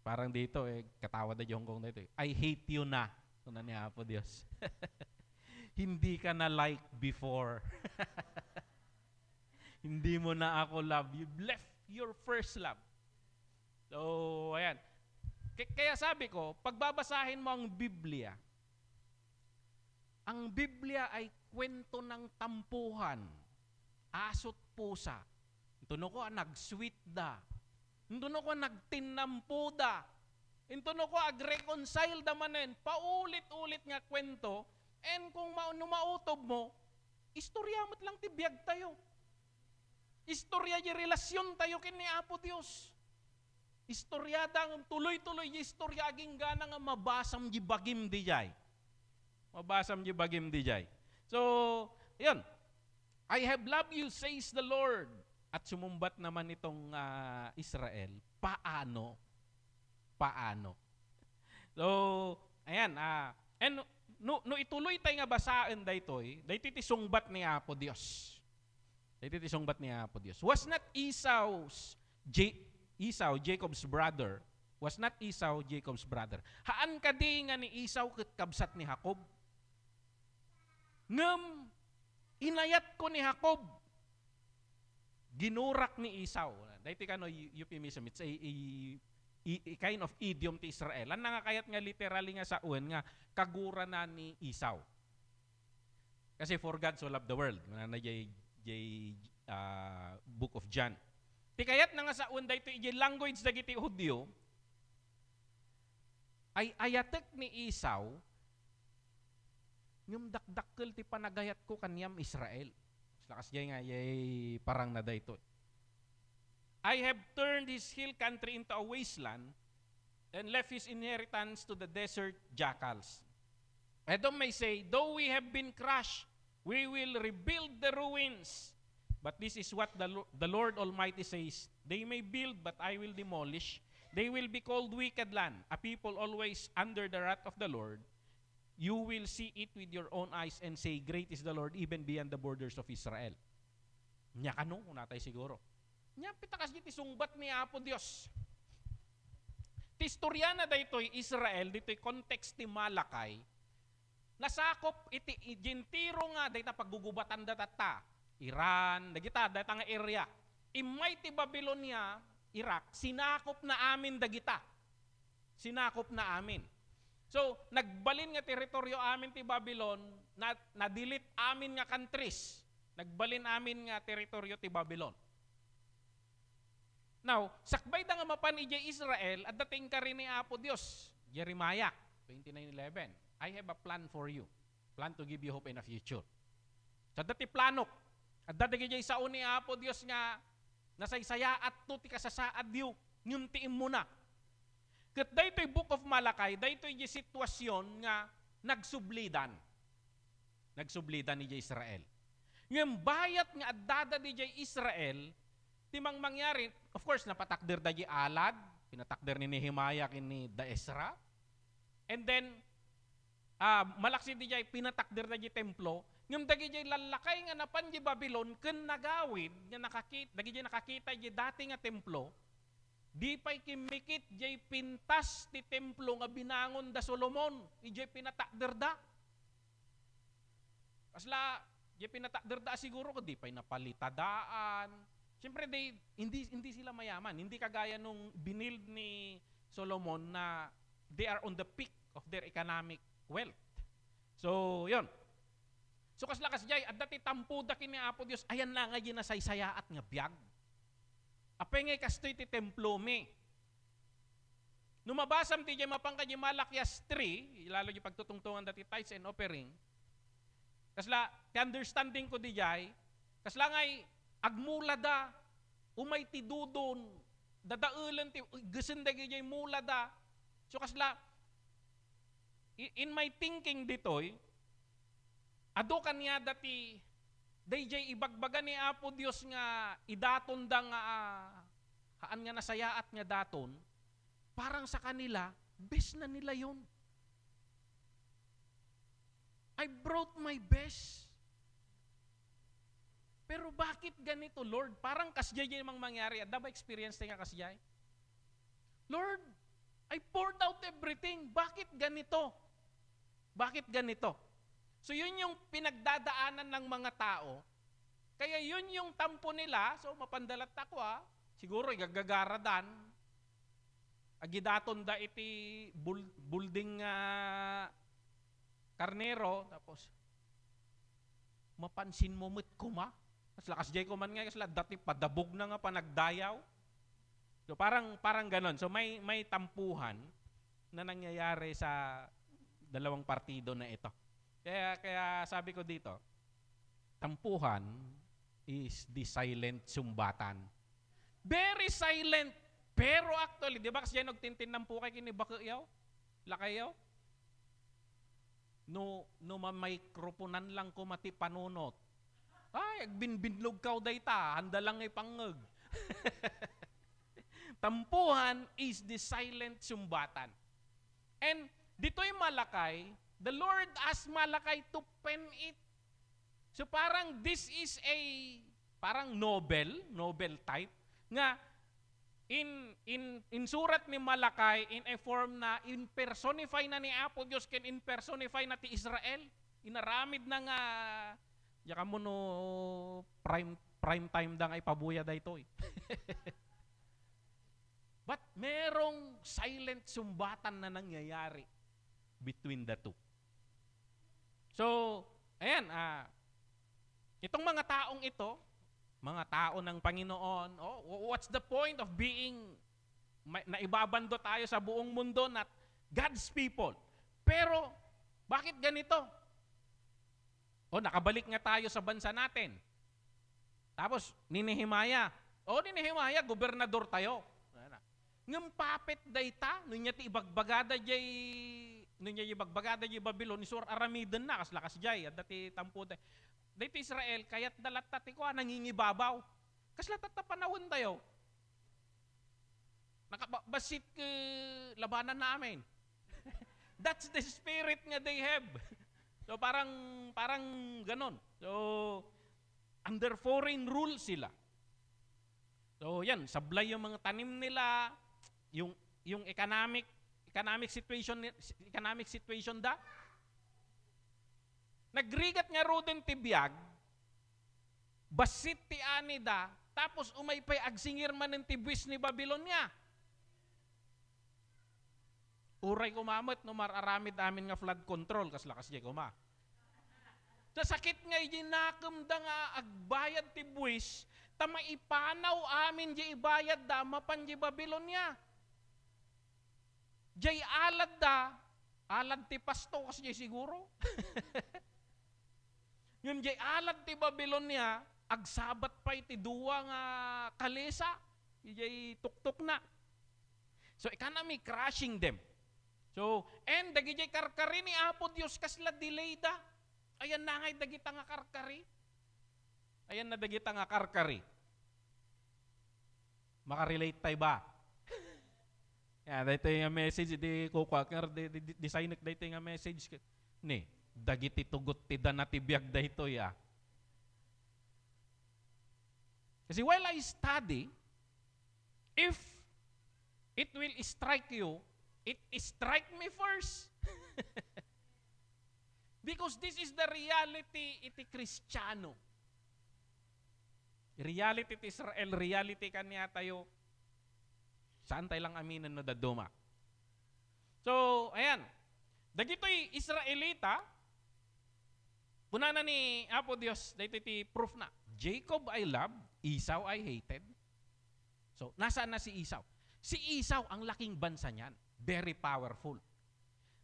Parang dito, katawa na yung Hong Kong dito. I hate you na. Ito na ni Apo Diyos. Hindi ka na like before. Hindi mo na ako love. You've left your first love. So, ayan. Kaya sabi ko, pagbabasahin mo ang Biblia ay kwento ng tampuhan, asot pusa. Ito ko nag-sweet da. Ito ko nagtinampo da. Ito ko ag-reconcile da manen. Paulit-ulit nga kwento. And kung mautob mo, istorya mo't lang tibiyag tayo. Istorya di relasyon tayo kini Apo Dios. Istorya dang tuloy-tuloy di istorya aging gana nga mabasam di bagim di jay. Mabasam di bagim di jay. So, yun. I have loved you, says the Lord. At sumumbat naman itong Israel. Paano? Paano? So, ayan. And no ituloy tayo nga basaan daytoy, daytoy ti sungbat ni Apo Dios. Daytoy ti sungbat ni Apo Dios. Was not Esau, Jacob's brother, was not Esau Jacob's brother. Haan kadi nga ni Esau ket kabsat ni Jacob. Ngem inayat ko ni Jacob. Ginurak ni Esau. Daytoy kano euphemism. It's a kind of idiom ti Israel. Ang nangakayat nga literally nga sa uwan nga kagura na ni Esau. Kasi for God so loved the world. Na book of John. Ti kayat na nga sa uwan dayto ijay language dagiti Hudyo ay ayatek ni Esau ngem dakdakkel ti panagayat ko kanyam Israel. Lakas jay nga yay parang na dayto. I have turned his hill country into a wasteland and left his inheritance to the desert jackals. Edom may say, though we have been crushed, we will rebuild the ruins. But this is what the Lord Almighty says, they may build, but I will demolish. They will be called wicked land, a people always under the wrath of the Lord. You will see it with your own eyes and say, great is the Lord, even beyond the borders of Israel. Nya kano, unatay siguro. Nya pitakas diti sungbat ni Apo Dios. Ti istorya na daytoy Israel, dito'y context ti Malakay, nasakop iti gentiro nga dayta paggugubatan datata. Iran, dagita data nga area. Imay ti Babylonia, Iraq, sinakop na amin dagita. Sinakop na amin. So, nagbalin nga teritoryo amin ti Babylon, na-delete amin nga countries. Nagbalin amin nga teritoryo ti Babylon. Now, sakbay da nga mapan ijay Israel at dating ka rin ni Apo Dios. Jeremiah 29:11. I have a plan for you. Plan to give you hope in a future. Sa dati planok. At dati ijay sao ni Apo Dios nga nasaysaya at to ti kasasaad yu. Nyuntiin mo na. Kat daytoy Book of Malakay, daytoy ijay sitwasyon nga nagsublidan. Nagsublidan ni Israel. Ngem bayat nga addada di Israel, timang mangyari, of course, napatakder da alad, pinatakder ni Nehemiah kini da Ezra, and then, malaksi di pinatakder da templo, ngem dagi lalakay nga napan di Babylon, ken nagawid, nga nakakita di dati nga templo, di pa'y kimikit di pintas ti templo nga binangon da Solomon, ijay pinatakder da. Kasla, di pinatakder da siguro, di pa'y napalitadaan. Siyempre, hindi sila mayaman. Hindi kagaya nung binild ni Solomon na they are on the peak of their economic wealth. So, yun. So kasla jay, at dati tampuda kini Apo Dios, ayan na nga ginasaysayaat nga biyag. Apengay kastoy ti templo me. Numabasam ti jay mapangka di Malakias 3, lalo di pagtutungtungan dati tithes and offering. Kasla, ti understanding ko di jay, kasla ngay agmula da, umay ti dudon, dadaulan ti, gasinda jay mula da. So kasla, in my thinking ditoy, ado kanya dati, dayjay ibagbaga ni Apo Dios nga idaton da nga haan nga nasayaat nga daton, parang sa kanila, best na nila yon. I brought my best. Pero bakit ganito, Lord? Parang kasjay yung mangyari. Ada ba experience tayo nga kasjay? Lord, I poured out everything. Bakit ganito? Bakit ganito? So yun yung pinagdadaanan ng mga tao. Kaya yun yung tampo nila. So mapandalat ako siguro igagagaradan. Agidaton da iti building karnero. Tapos mapansin mo mo't kuma. Mas lakas jay ko man nga kasi dati padabog na nga panagdayaw. So parang ganon. So may tampuhan na nangyayari sa dalawang partido na ito. Kaya sabi ko dito, tampuhan is the silent sumbatan. Very silent. Pero actually, di ba kasi yan nagtintin ng pukay kini bakayaw? Lakayaw? No mamikroponan lang ko mati panunot. Ay, binbinlog kaw dayta, handa lang ipangag. Tampuhan is the silent sumbatan. And dito'y Malakay, the Lord asked Malakay to pen it. So parang this is a parang novel type nga in surat ni Malakay in a form na in-personify na ni Apo Dios ken in-personify na ti Israel. Inaramid na nga yaka mo no prime time da nga ipabuya daytoy. But merong silent sumbatan na nangyayari between the two. So, ayan, itong mga taong ito, mga tao ng Panginoon, what's the point of being, naibabando tayo sa buong mundo na God's people. Pero, bakit ganito? Nakabalik nga tayo sa bansa natin. Tapos, ni Nehemia, gobernador tayo. Ngem papet dayta, nunya ti ibagbagada jay Babylon ni Sur Aramiden na lakas jay at dati tampo day. Dayto Israel kayat dalat tati ko nangingibabaw. Kasla ta panahon tayo. Nakabasit ke labanan namin. That's the spirit nga they have. So parang ganon. So under foreign rule sila. So yan, sablay yung mga tanim nila, yung economic situation da. Nagrigat nga roden ti biag, basit ti ani da, tapos umaypay agsingir man ng tibwis ni Babylonia. Uray kumamot no mararamid amin nga flood control kas lakas jay kuma. Sa sakit nga ginakam da nga agbayad ti buwis, ta maipanaw amin di ibayad da mapan di Babylonia. Jay alad ti pasto kasi jay siguro. Yung jay alad ti Babylonia, agsabat pa iti duwa nga kalesa, jay tuktok na. So economy crushing them. So, and dagi jay karkari ni Apo Dios kasla delay da. Ayan na ngay dagita nga karkari. Ayan na dagita nga karkari. Makarelate tayo ba? Yan, dito yung message, di kukwakar, di signek dito yung message. Ni, dagiti tugot ti danatibiyag dito ya. Kasi while I study, if it will strike you, it strike me first. Because this is the reality iti Kristiyano. Reality ti Israel, reality kanya tayo. Saan tayo lang aminan no daduma? So, ayan. Dagito'y Israelita, Kunana ni Apo Dios, dito iti proof na, Jacob I love, Esau I hated. So, nasaan na si Esau? Si Esau, ang laking bansa niyan. Very powerful.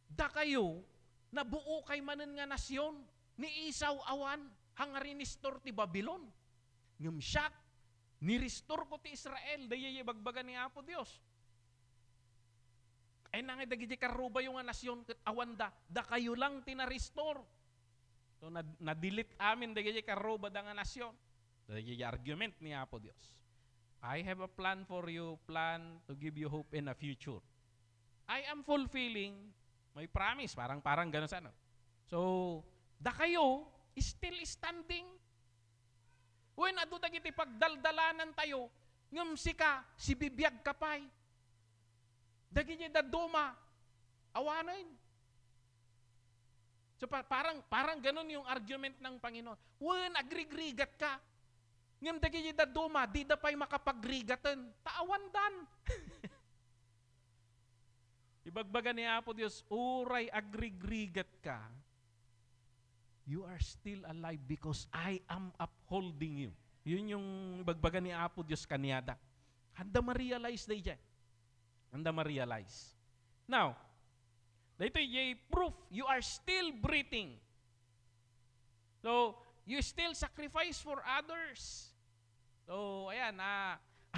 Da kayo, nabuo kay manen nga nasyon, ni Esau awan, hanga rinistor ti Babylon. Ngam siya, ni-restore ko ti Israel, dayay bagbaga ni Apo Dios. Ay nangay dagiti karuba yung nga nasyon, ket awan da kayo lang tina-restore. So, na-delete amin dagiti karuba da nga nasyon. Dagiti argument ni Apo Dios. I have a plan for you, plan to give you hope in a future. I am fulfilling my promise. Parang gano'n sana. So, da kayo, still standing. When adu dagiti pagdaldalanan tayo, ngam sika, si bibiyag kapay. Dagiti daduma, awanin. So, parang gano'n yung argument ng Panginoon. When agrigrigat ka, ngam dagiti daduma, di da pa'y makapagrigatan. Taawandan. Ibagbaga ni Apo Dios, uray agrigrigat ka, you are still alive because I am upholding you. Yun yung ibagbaga ni Apo Dios kaniada. Handa ma-realize na dyan. Handa ma-realize. Now, dito yung proof, you are still breathing. So, you still sacrifice for others. So, ayan,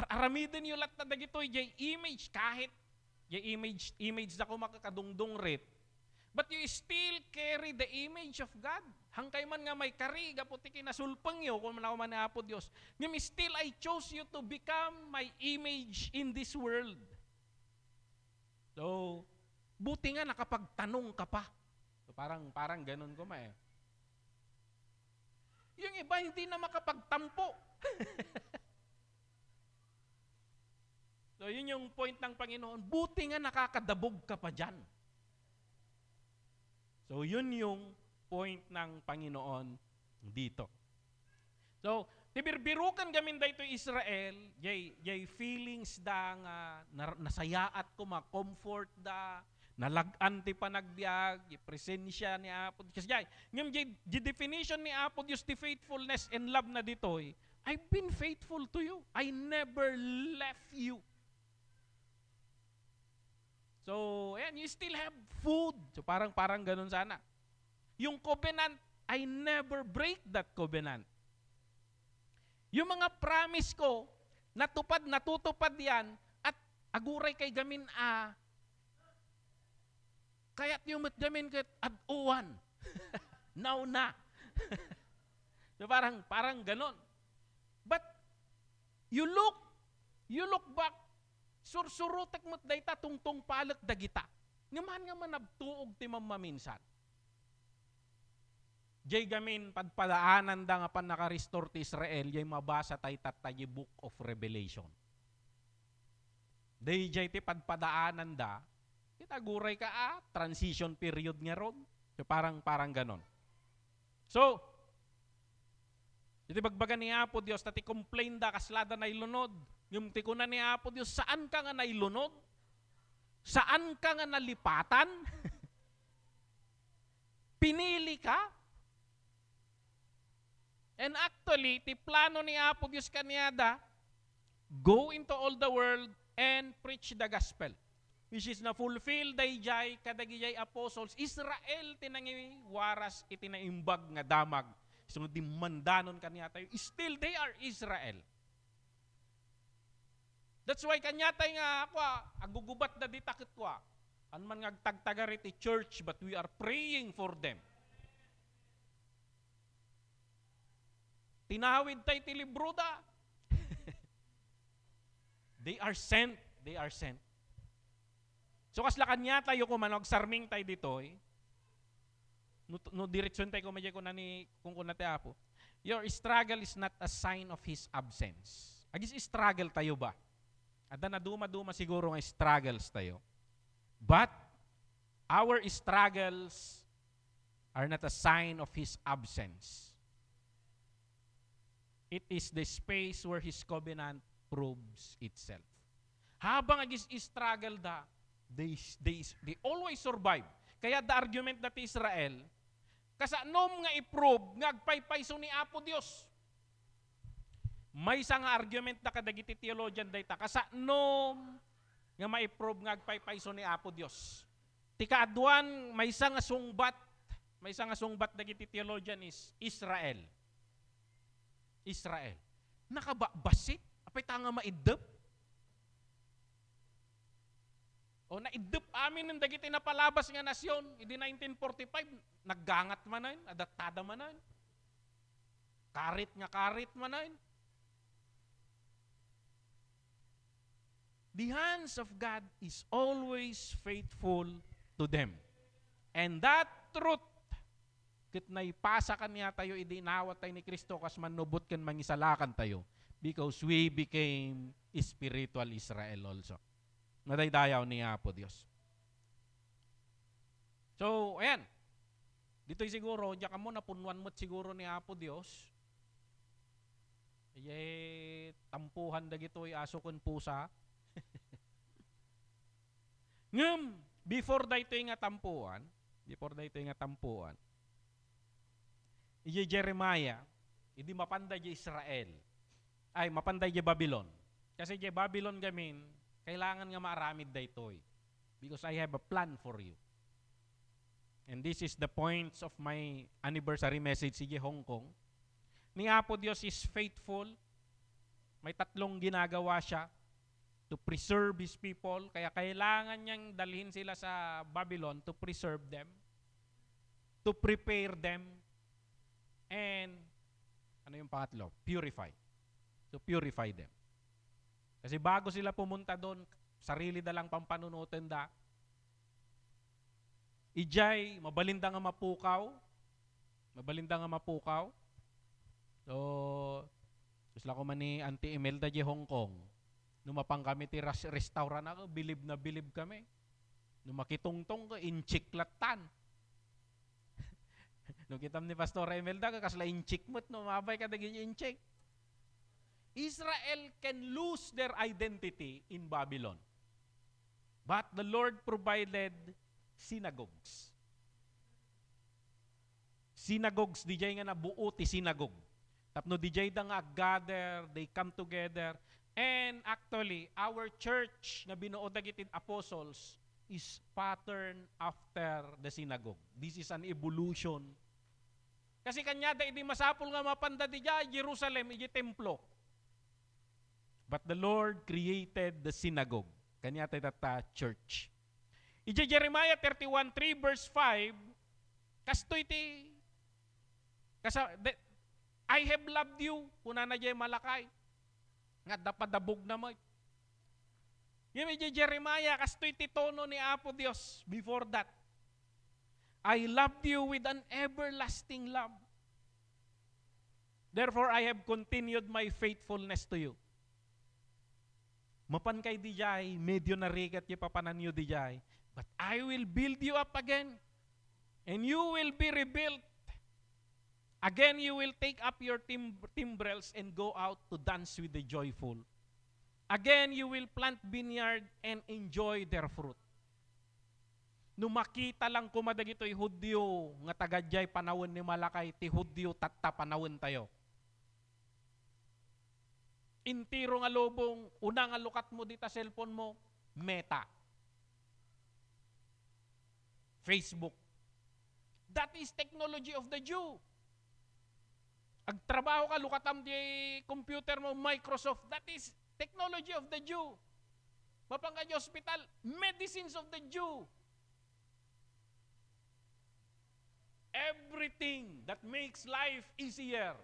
aramidin yung lahat na dagito yung image, kahit yung image na ko makakadungdong rit. But you still carry the image of God. Hangkay man nga may kari, gaputi kinasulpang yo, kung man ako man na Apo Diyos. Ngam still I chose you to become my image in this world. So, buti nga nakapagtanong ka pa. So, parang ganun ko ma eh. Yung iba hindi na makapagtampo. So, yun yung point ng Panginoon. Buti nga nakakadabog ka pa dyan. So, yun yung point ng Panginoon dito. So, tibirbirukan gamin dito Israel, jay feelings da nga nasayaat ko, ma-comfort da, nalagan ti panagbiag, presensya ni Apo Diyos. Kasi ngayon, the definition ni Apo Diyos, the faithfulness and love na ditoy, I've been faithful to you. I never left you. So, ayan, you still have food. So, parang ganun sana. Yung covenant, I never break that covenant. Yung mga promise ko, natutupad yan, at aguray kay gamin kaya't yung matgamin kat ad-uwan. Now na. So, parang ganun. But, you look back, sursurutek mo't dayta tungtong palak dagita. Ngaman nga manabtuog ti mamaminsan. Jay gamin padpadaanan da nga pan nakarestore ti Israel, jay mabasa tay tatay Book of Revelation. Day jay ti padpadaanan da, itaguray ka transition period nga ron. So parang ganon. So, iti bagbaga ni Apo Dios, tati complain da kaslada na ilunod. Yung tikuna ni Apo Dios, saan ka nga nailunod? Saan ka nga nalipatan? Pinili ka? And actually, ti plano ni Apo Dios kaniada, go into all the world and preach the gospel. Which is na fulfill dayjay kadagijay apostles, Israel tinangi waras itinaimbag nga damag. So di mandanon kaniya tayo, still they are Israel. That's why kanya tayo nga ako, agugubat na ditakit ko. An man ngagtagtagarit ti church, but we are praying for them. Tinawid tayo ti libro da. They are sent. They are sent. So kasla kanya tayo kumanog, sarming tayo dito. No direksyon tayo kumadya ko na ni kung kunate Apo. Your struggle is not a sign of His absence. Agis struggle tayo ba? Ada na duma siguro nga struggles tayo. But, our struggles are not a sign of His absence. It is the space where His covenant proves itself. Habang agis struggle they always survive. Kaya the argument that Israel, Kasanom nga i-prove nga agpaypayso ni Apo Dios. May isang argument na kadagiti theologian dayta kasanom nga ma-prove nga agpaypayso ni Apo Dios. Ti kaadwan may isang sungbat dagiti theologian is Israel. Israel. Nakabasit apay ta nga maidep. O naidep amin ng dagiti napalabas nga nasyon, idi 1945, naggangat manan, adaptada manan. Karit manan. The hands of God is always faithful to them. And that truth, kit naipasa kan niya tayo, idinawat tayo ni Kristo, kas manubot kan mangisalakan tayo, because we became spiritual Israel also. Nadaydayaw ni Apo Dios. So, ayan. Dito'y siguro, diya ka mo, napunwan mo't siguro ni Apo Dios. Tampuhan da gito'y aso kon pusa. Ngem, before daytoy nga tampuan, Jeremiah, idi mapanday Israel. Ay, mapanday Babylon. Kasi Babylon gamin, kailangan nga maaramid daytoy. Because I have a plan for you. And this is the points of my anniversary message sa Hong Kong. Ni Apo Dios is faithful. May tatlong ginagawa siya to preserve His people. Kaya kailangan niyang dalhin sila sa Babylon to preserve them, to prepare them, and ano yung pangatlo? Purify. To purify them. Kasi bago sila pumunta doon, sarili dalang pampanunutin da. Ijay, mabalinda nga mapukaw. So, gusto ko man ni Auntie Imelda di Hong Kong. Numapang kami ti restaurant ako, bilib na bilib kami. Numakitungtong ko, inchiklatan. Nung kitam ni Pastor Imelda, kasla inchik mo't, numabay ka daging inchik. Israel can lose their identity in Babylon. But the Lord provided synagogues. Synagogues, dijay nga nabuo ti synagogue. Tapno dijay da nga gather, they come together. And actually, our church na binuo dagiti apostles is pattern after the synagogue. This is an evolution. Kasi kanya da idi masapul nga mapanda dijay Jerusalem, iji templo. But the Lord created the synagogue. Kanya tayo church. Ija Jeremiah 31:3 verse 5, kastoy ti, I have loved you, kuna na jay malakay. Nga dapadabog na mo. Yung ija Jeremiah, kastoy ti tono ni Apo Dios before that. I loved you with an everlasting love. Therefore, I have continued my faithfulness to you. Mapan kay dijay, medyo narigat yung papananyo dijay. But I will build you up again. And you will be rebuilt. Again, you will take up your timbrels and go out to dance with the joyful. Again, you will plant vineyard and enjoy their fruit. Nung makita lang kumadag ito'y Hudyo, nga tagadjay panawon ni Malakay, ti Hudyo tatta panawon tayo. Intiro nga lobong, una nga lukat mo dita cellphone mo, Meta. Facebook. That is technology of the Jew. Agtrabaho ka, lukatam di computer mo, Microsoft. That is technology of the Jew. Mapangka di hospital, medicines of the Jew. Everything that makes life easier,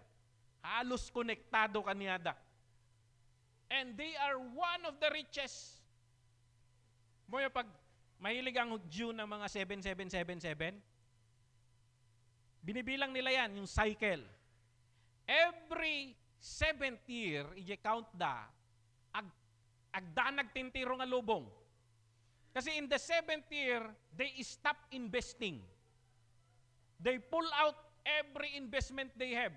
halos konektado kaniyada. And they are one of the richest. Mo yung pag mahilig ang Jew ng mga 7777, binibilang nila yan, yung cycle. Every 7th year, i-count da, agdanag tintiro nga lubong. Kasi in the 7th year, they stop investing. They pull out every investment they have.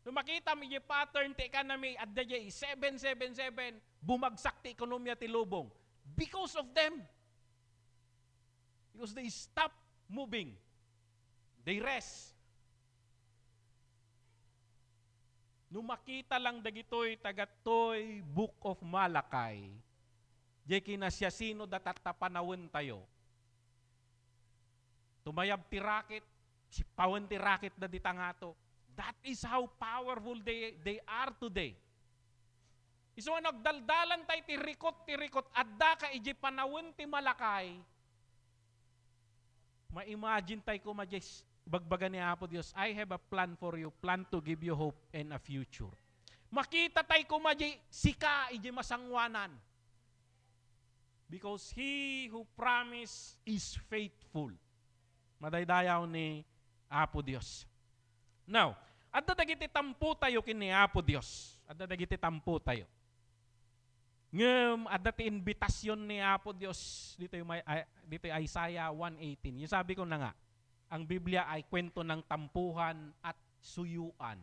Nung makita mo yung pattern ti economy at the 777, bumagsak ti ekonomiya ti lubong. Because of them. Because they stop moving. They rest. Nung makita lang dagitoy tagatoy Book of Malakay, di kinasya sino datata panawin tayo. Tumayab tirakit, si pawan tirakit da ditangato. That is how powerful they are today. Iso nga nagdaldalan tayo tirikot, adda ka iji panawin ti Malakay, ma-imagine tayo ko bagbaga ni Apo Dios, I have a plan for you, plan to give you hope and a future. Makita tayo ko sika iji masangwanan. Because He who promised is faithful. Madaydayaw ni Apo Dios. Now, adda dagiti tampo tayo kini Apo Dios. Adda dagiti tampo tayo. Ngem adda ti invitasyon ni Apo Dios dito yung Isaiah 1:18. Yung sabi ko na nga, ang Biblia ay kwento ng tampuhan at suyuan.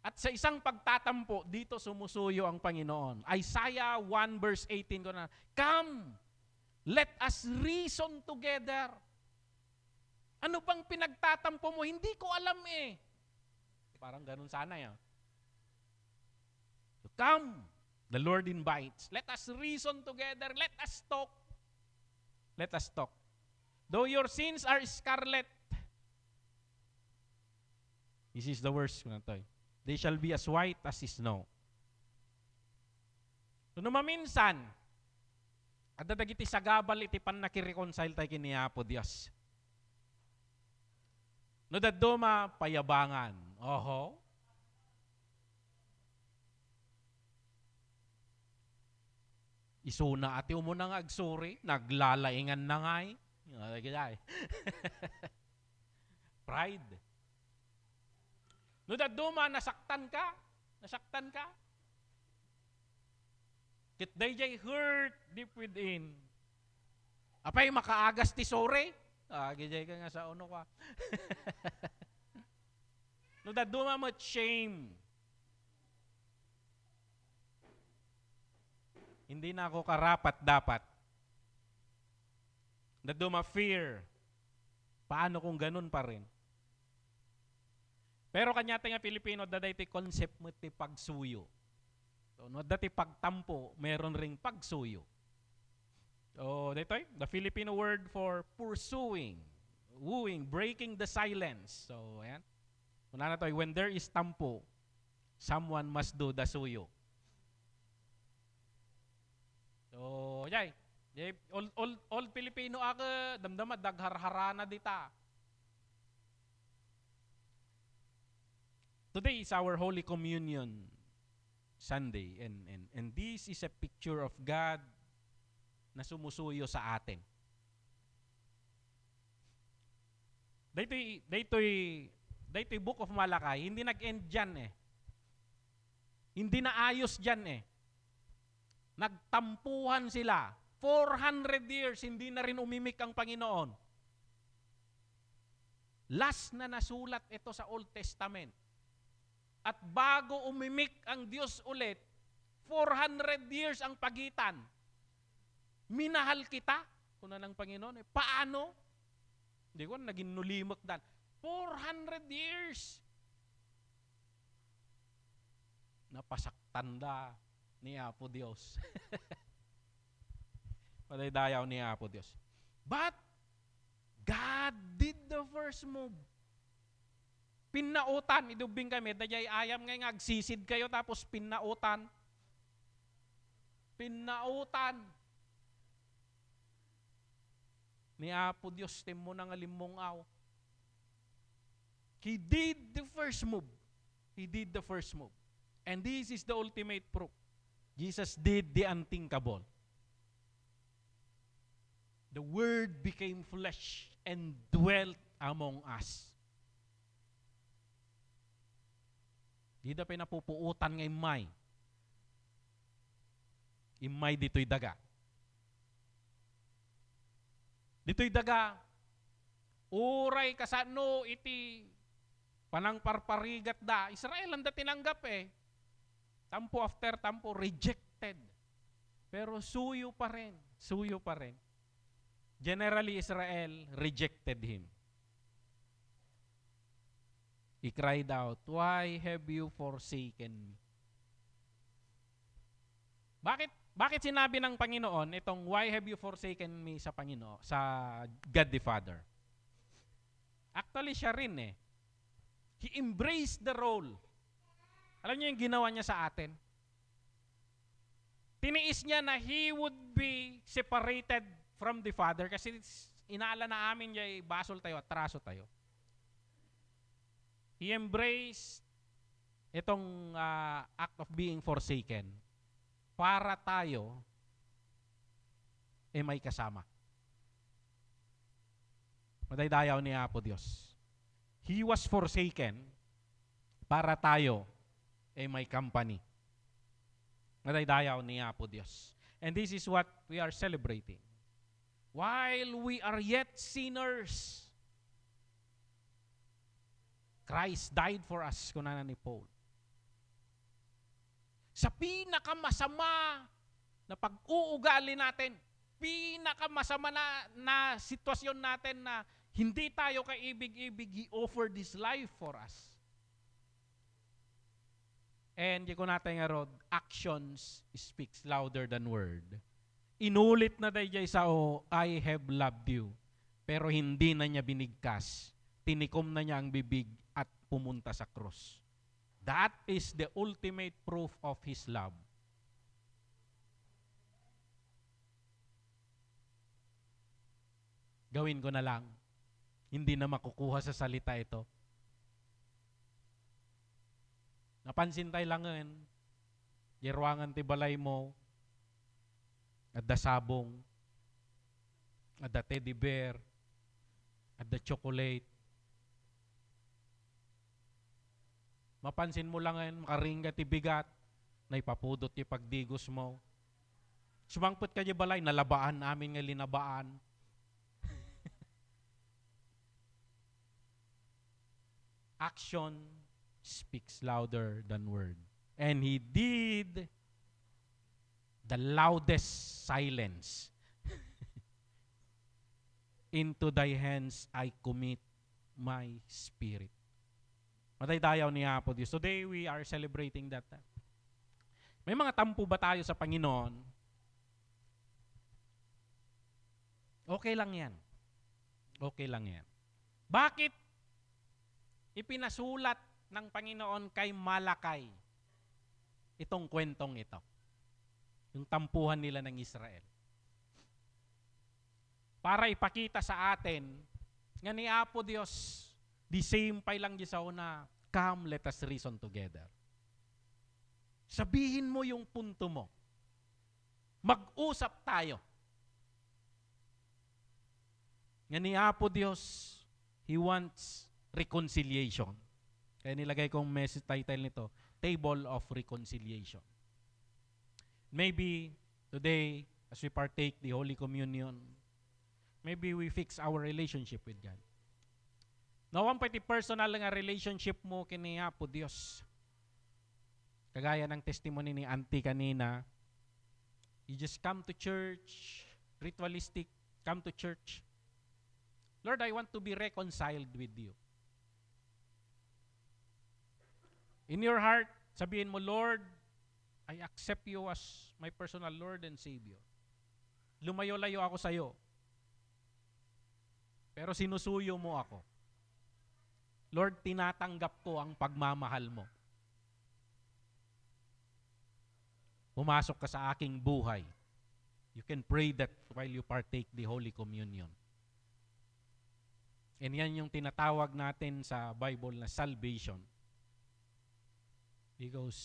At sa isang pagtatampo, dito sumusuyo ang Panginoon. Isaiah 1 verse 18 ko na, come, let us reason together. Ano bang pinagtatampo mo? Hindi ko alam eh. Parang ganun sana yan. So come, the Lord invites. Let us reason together. Let us talk. Let us talk. Though your sins are scarlet, this is the verse ko na to. They shall be as white as snow. So numaminsan, at dadagiti sagabal iti pan nakireconcile tayo kini Apo Dios. No daduma payabangan. Oho. Isuna ati mo nang agsuri, naglalaingan na ngay. Pride. No daduma nasaktan ka. Kit dayjay hurt deep within. Apay makaagas ti sore. Gijay ka nga sa uno ka. No daduma mo shame. Hindi na ako karapat dapat. Daduma fear. Paano kung ganun pa rin? Pero kanya nga Pilipino, daday ti concept mo ti pagsuyo. So, no, dati pagtampo, meron ring pagsuyo. So, dito the Filipino word for pursuing, wooing, breaking the silence. So, ayan. Una na to, when there is tampo, someone must do the suyo. So, yay. All Filipino aga, damdama, dagharharana dita. Today is our Holy Communion Sunday, and this is a picture of God na sumusuyo sa atin. Daytoy Book of Malakay, hindi nag-end dyan eh. Hindi na ayos dyan eh. Nagtampuhan sila. 400 years, hindi na rin umimik ang Panginoon. Last na nasulat ito sa Old Testament. At bago umimik ang Diyos ulit, 400 years ang pagitan. Minahal kita, kuna ng Panginoon. Paano? Hindi ko, naging nulimok dan. 400 years. Napasaktanda ni Apo Diyos. Padaydayaw ni Apo Diyos. But, God did the first move. Pinautan, idubing kami, dayay ayam ngay agsisid kayo, tapos pinautan. Pinautan. Ni Apo Diyos, timo nang alimong aw. He did the first move. He did the first move. And this is the ultimate proof. Jesus did the unthinkable. The Word became flesh and dwelt among us. Di da pinapupuutan ng imay. Imay dito'y daga. Dito'y daga, uray kasano iti panang parparigat da. Israel ang da tinanggap eh. Tampo after tampo, rejected. Pero suyo pa rin. Suyo pa rin. Generally, Israel rejected Him. He cried out, "Why have you forsaken me?" Bakit sinabi ng Panginoon itong "Why have you forsaken me" sa Panginoon, sa God the Father? Actually, siya rin eh. He embraced the role. Alam niyo yung ginawa niya sa atin? Tiniis niya na He would be separated from the Father kasi inaala na amin niya basol tayo, atraso tayo. He embraced itong act of being forsaken para tayo may kasama. Madaydayaw ni Apo Diyos. He was forsaken para tayo may company. Madaydayaw ni Apo Diyos. And this is what we are celebrating. While we are yet sinners, Christ died for us, kunana ni Paul. Sa pinakamasama na pag-uugali natin, pinakamasama na sitwasyon natin na hindi tayo kaibig-ibig, He offered His life for us. And yung natin nga rod, actions speaks louder than word. Inulit na tayo sa I have loved you. Pero hindi na niya binigkas. Tinikom na niya ang bibig at pumunta sa krus. That is the ultimate proof of His love. Gawin ko na lang. Hindi na makukuha sa salita ito. Napansin tayo lang ngayon, yerwangan ti balay mo, at the sabong, at the teddy bear, at the chocolate. Mapansin mo lang ngayon, makaringga ti bigat, na ipapudot ti pagdigos mo. Sumangpot ka di balay, nalabaan namin nga linabaan. Action speaks louder than word. And He did the loudest silence. Into thy hands I commit my spirit. Mataydayaw ni Apo Diyos. Today we are celebrating that. May mga tampo ba tayo sa Panginoon? Okay lang yan. Okay lang yan. Bakit ipinasulat ng Panginoon kay Malakay itong kwentong ito? Yung tampuhan nila ng Israel. Para ipakita sa atin nga ni Apo Diyos, the same pay lang di sa una, come, let us reason together. Sabihin mo yung punto mo. Mag-usap tayo. Nga ni Apo Diyos, He wants reconciliation. Kaya nilagay kong message title nito, Table of Reconciliation. Maybe today, as we partake the Holy Communion, maybe we fix our relationship with God. Nawang pati personal nga relationship mo kini Apo Diyos. Kagaya ng testimony ni Auntie kanina, you just come to church, ritualistic, come to church. Lord, I want to be reconciled with you. In your heart, sabihin mo, Lord, I accept you as my personal Lord and Savior. Lumayo-layo ako sa iyo. Pero sinusuyo mo ako. Lord, tinatanggap ko ang pagmamahal mo. Pumasok ka sa aking buhay. You can pray that while you partake the Holy Communion. And yan yung tinatawag natin sa Bible na salvation. Because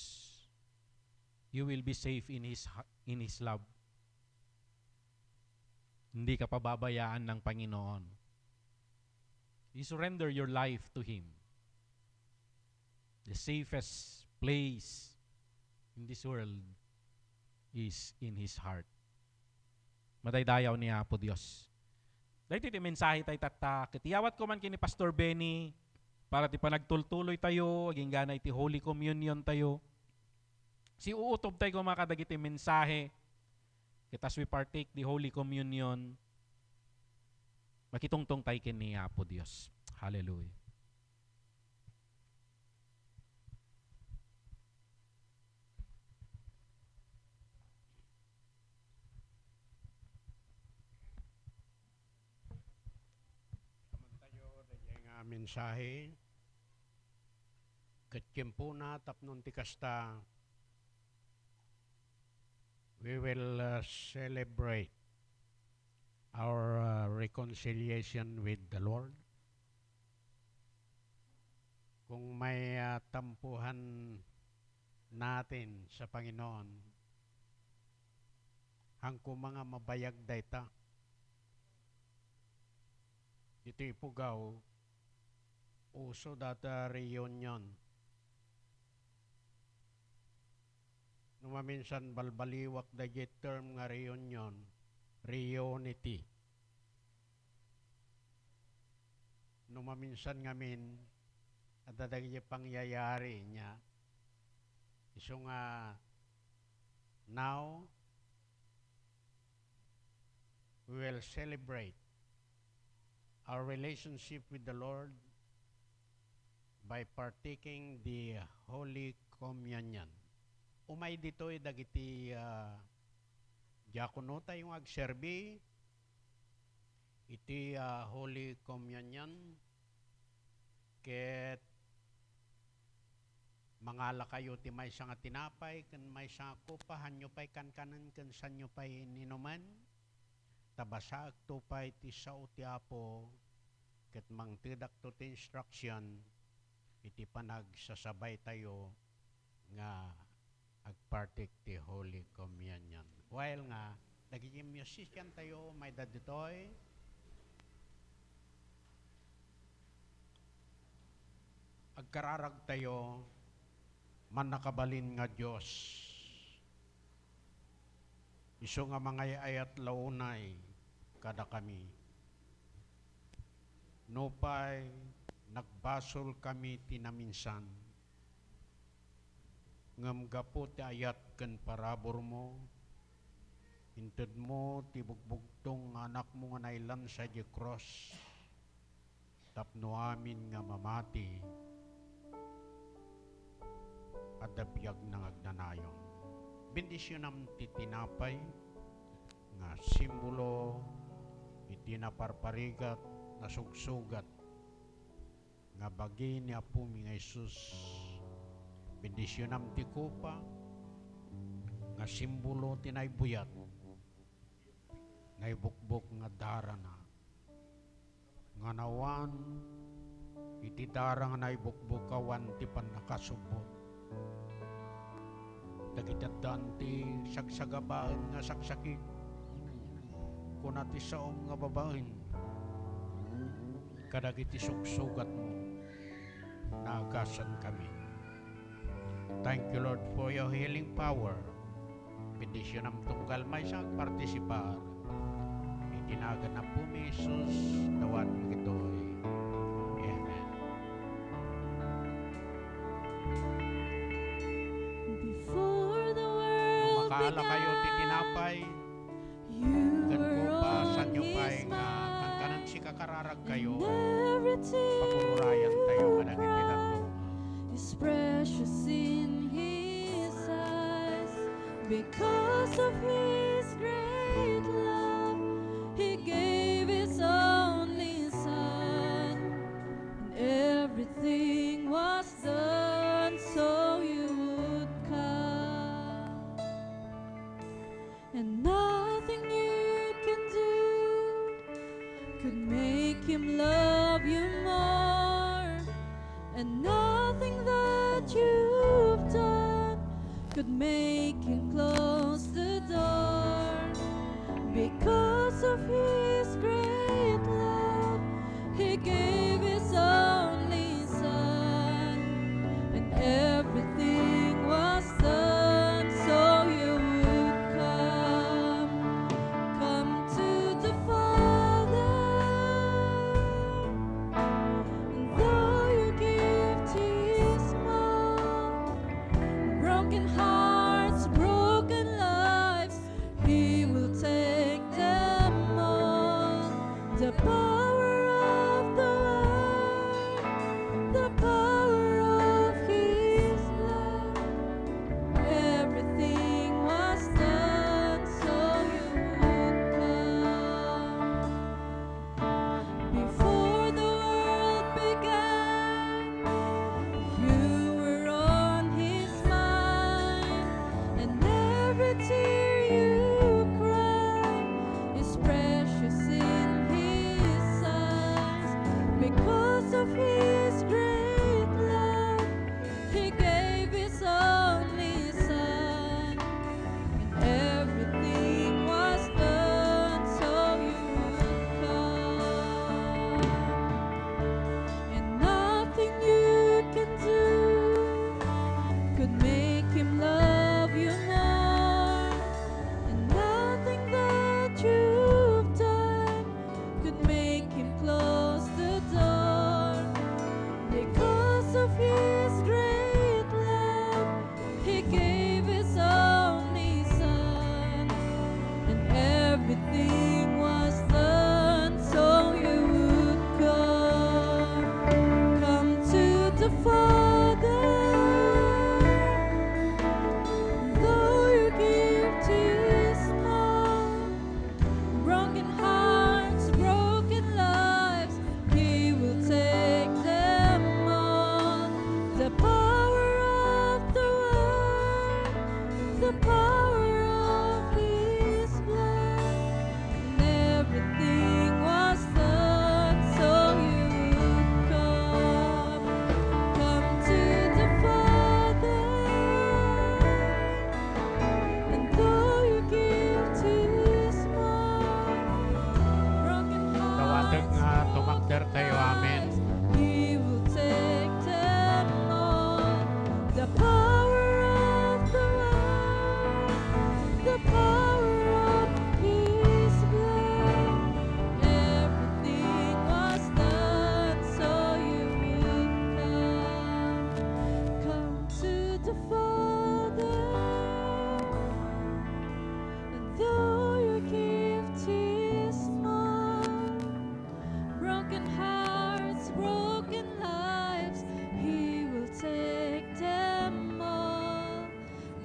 you will be safe in His love. Hindi ka pababayaan ng Panginoon. You surrender your life to Him. The safest place in this world is in His heart. Mataydayaw ni Apo Diyos. Dahil iti mensahe tayo tatak. Itiyawat ko man kini Pastor Benny para ti panagtultuloy tayo, aging gana iti Holy Communion tayo. Si uutob tayo kung makadagiti mensahe. As we partake the Holy Communion, makitungtong tayo kini Apo Diyos. Hallelujah. mensahe. Katyempo na tapnon ti kasta, we will celebrate our reconciliation with the Lord. Kung may tampuhan natin sa Panginoon, hangko mga mabayag dayta. Ito ipugaw, uso data reunion. Numaminsan balbaliwak da term nga reunion, reunity. Numaminsan ngamin, at dadagay pangyayari niya, iso nga, now, we will celebrate our relationship with the Lord by partaking the Holy Communion. Umay dito'y dagiti diakono tayong agserbi iti Holy Communion ket mangala kayo ti may nga tinapay ken may nga kupa hanyo pay kankanan ken sanyo pay ninuman tabasa agtupay ti sao ti Apo ket mangtedak to ti instruction iti panagsasabay tayo nga agpartik ti Holy Communion. While nga nagiging musician tayo may daditoy agkararag tayo man nakabalin nga Diyos. Iso nga mga ayat launay kada kami. Nupay nagbasol kami tinaminsan. Ngam gapo ti ayat ken parabor mo. Hinted mo ti bugbugtong anak mo nga nailan sa di cross. Tapno amin nga mamati. At dabiyag ng agnanayon. Bendisyonam ti tinapay nga simbolo iti naparparigat na sugsugat nga bagi ni Apo mi nga Isus. Bendisyonam ti kupa nga simbolo ti naibuyat naibukbok nga darana nga nawan iti dara nga naibukbukawan ti panakasubot dagitaddan ti sagsagabaan nga saksakit kuna ti saom nga babaen kadagiti sugsugat mo naagasan kami. Thank you Lord for your healing power. Bendisyon ang tunggal may sa partisipar. Itinagan na po ni Jesus dawat magitoy. Amen. Before the world Makaala kayo titinapay. you Gan ko were pa sa inyo always pa'y nga mine. ang kanan si kakararag kayo. Every tear Pagururayan tayo kadagit ito. is precious in His eyes. Because of His great love, He gave His only Son. And everything was done so you would come. And nothing you can do could make Him love you more. And nothing that you've done could make Him close the door. Because of His great love, He gave His only Son. And everything was done so you would come to the Father. And though you give to His small, broken hearts, broken lives, He will take them all. The power of the the Father. And though your gift is small, broken hearts, broken lives, He will take them all.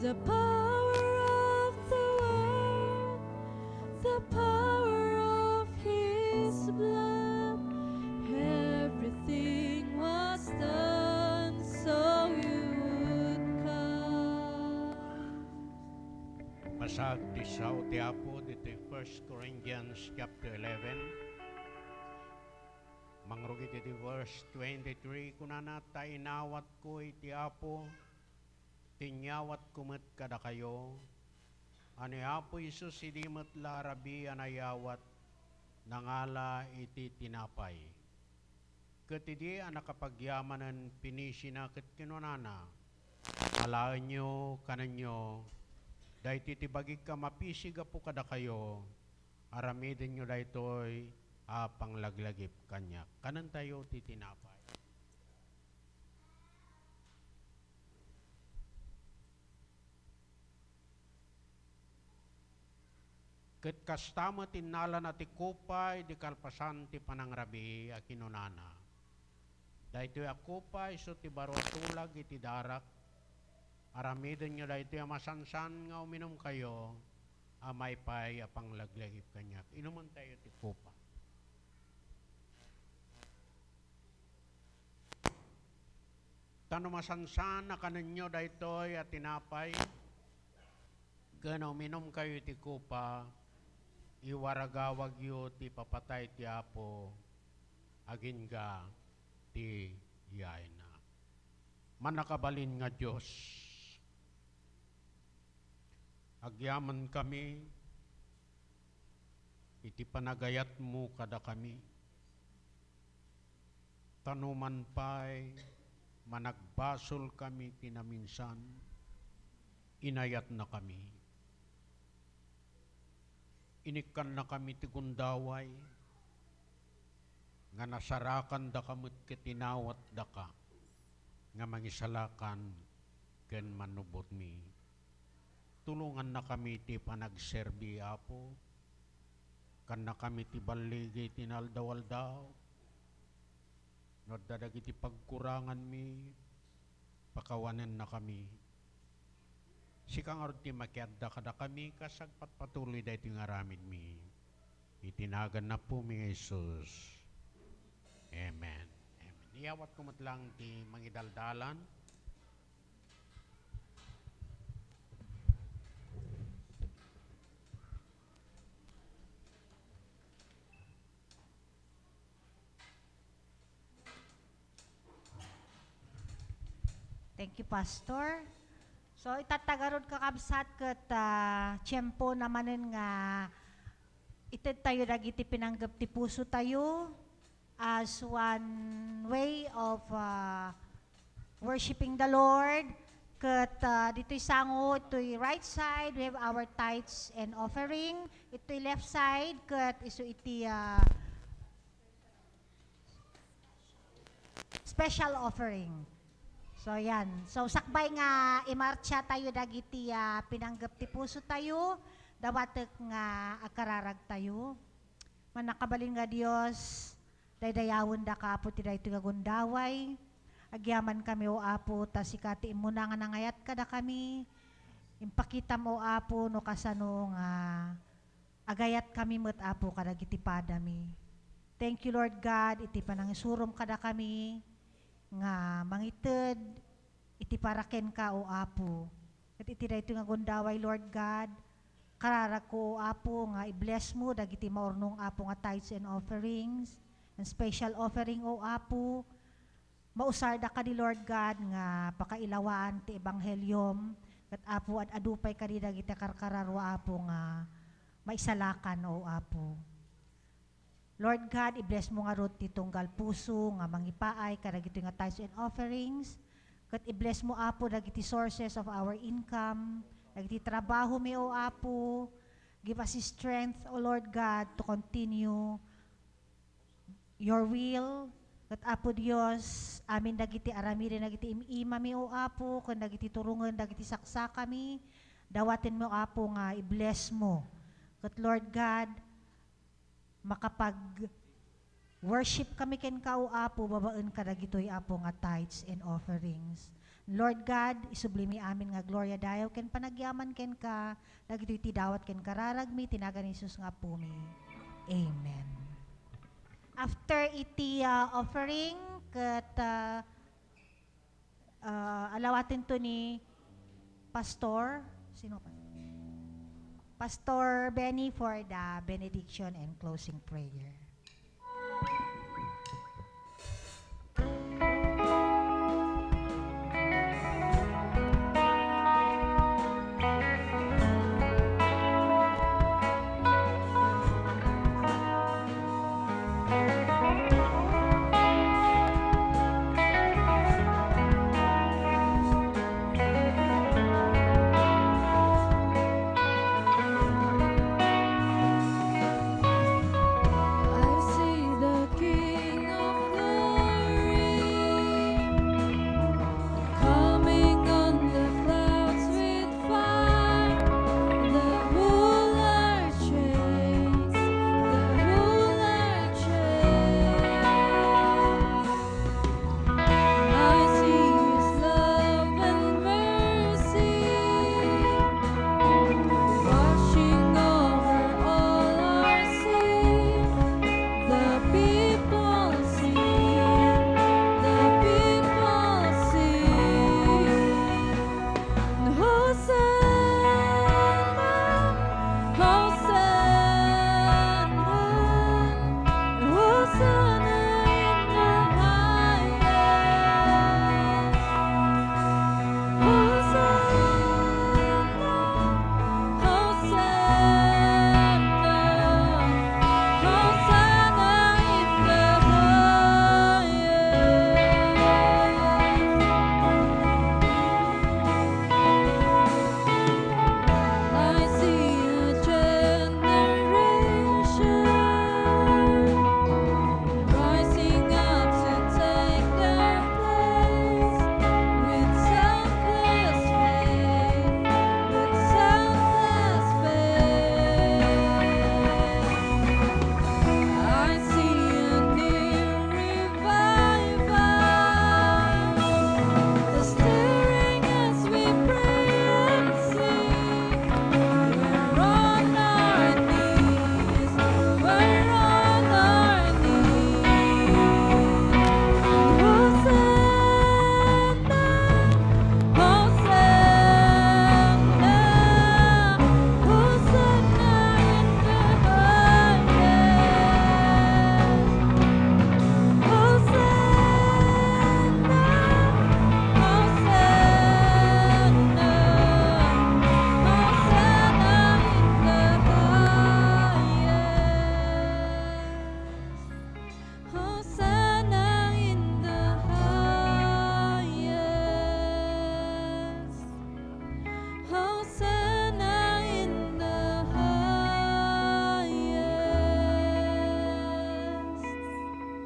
The power of the Word, the power of His blood, everything was done so you would come. Basag ti sao ti Apo dito 1 Corinthians chapter 11. Mangrugi ti verse 23, kunana ta inawat ko iti Apo, tinyawat kumet kada kayo. Ani Apo Isus idi met larabi anayawat, nangala iti tinapay. Ket idi anakapagyamanen pinisina ket kinunana, alaan nyo kananyo, dahiti tibagig ka mapisig po kada kayo, aramidin nyo daytoy panglagлагip kanya. Kanan tayo titinapay. Ket kastama tinala na ti kupay di kalpasan ti panangrabi a kinunana. Daytoy a kupay so ti baro tulag iti darak, aramidin nyo daytoy a masansan nga uminom kayo, amay pay a panglagлагip kanya. Inuman tayo ti kupay. Tano masansan na kananyo daytoy at tinapay, gano minom kayo ti kupa, iwaragawag yo ti papatay ti Apo, agin ga ti yay na. Manakabalin nga Diyos, agyaman kami, iti panagayat mo kada kami, tanuman pa'y managbasol kami tinaminsan, inayat na kami. Inikan na kami ti gundaway, nga nasarakan da kamit kitinawat da ka, nga mangisalakan ken manubot mi. Tulungan na kami ti panagserbi Apo, kan na kami ti baligay tinaldaw-aldaw, no dadag iti pagkurangan mi, pakawanan na kami. Sikang arod ti makiadda kada kami, kasagpat patuloy dahi ti ngaramid mi. Itinagan na po mi Jesus. Amen. Amen. Iyawat ko matlang ti mangidaldalan. Thank you, Pastor. So, itatagarod kakabsat ket tiyempo namanen nga ited tayo dagiti pinanggap ti puso tayo as one way of worshiping the Lord. Ket dito'y sango, ito'y right side, we have our tithes and offering. Ito'y left side, ket iso iti special offering. So yan. So sakbay nga imarcha tayo dagiti pinanggap ti puso tayo, dawatek nga akararag tayo. Manakabalin nga Dios, daydayawon da ka Apo ti daytoy nga gundaway. Agyaman kami o Apo, ta sikati imuna nga nangayat kada kami. Impakita mo Apo no kasano nga agayat kami met Apo kadagiti padami. Thank you Lord God, iti panangisurom kada kami nga mangited iti paraken ka o Apo. At iti daytoy nga gundaway Lord God, karara ko o Apo nga i-bless mo dagiti maurnong Apo nga tithes and offerings and special offering o Apo. Mausarda ka di Lord God nga pakailawaan ti ebanghelyum ket Apo at adupay ka di dagiti karkararo Apo nga maisalakan o Apo. Lord God, i-bless mo nga rot ti tunggal puso nga mangipaay kadagiti nga tithes and offerings. Ket i-bless mo Apo dagiti sources of our income, dagiti trabaho mi o Apo. Give us strength, O Lord God, to continue your will. Kat Apo Dios, amin dagiti arami rin dagiti imami o Apo, kung dagiti turungan dagiti saksa kami, dawatin mo Apo nga i-bless mo. Kat Lord God, makapag worship kami ken ka o Apo, babaen ka dagitoy Apo nga tithes and offerings. Lord God, isublimi amin nga gloria dayaw ken panagyaman ken ka, dagitoy ti dawat ken kararagmi, tinagan ni Jesus nga po mi. Amen. After iti offering, kat alawatin to ni Pastor, sino pa? Pastor Benny for the benediction and closing prayer.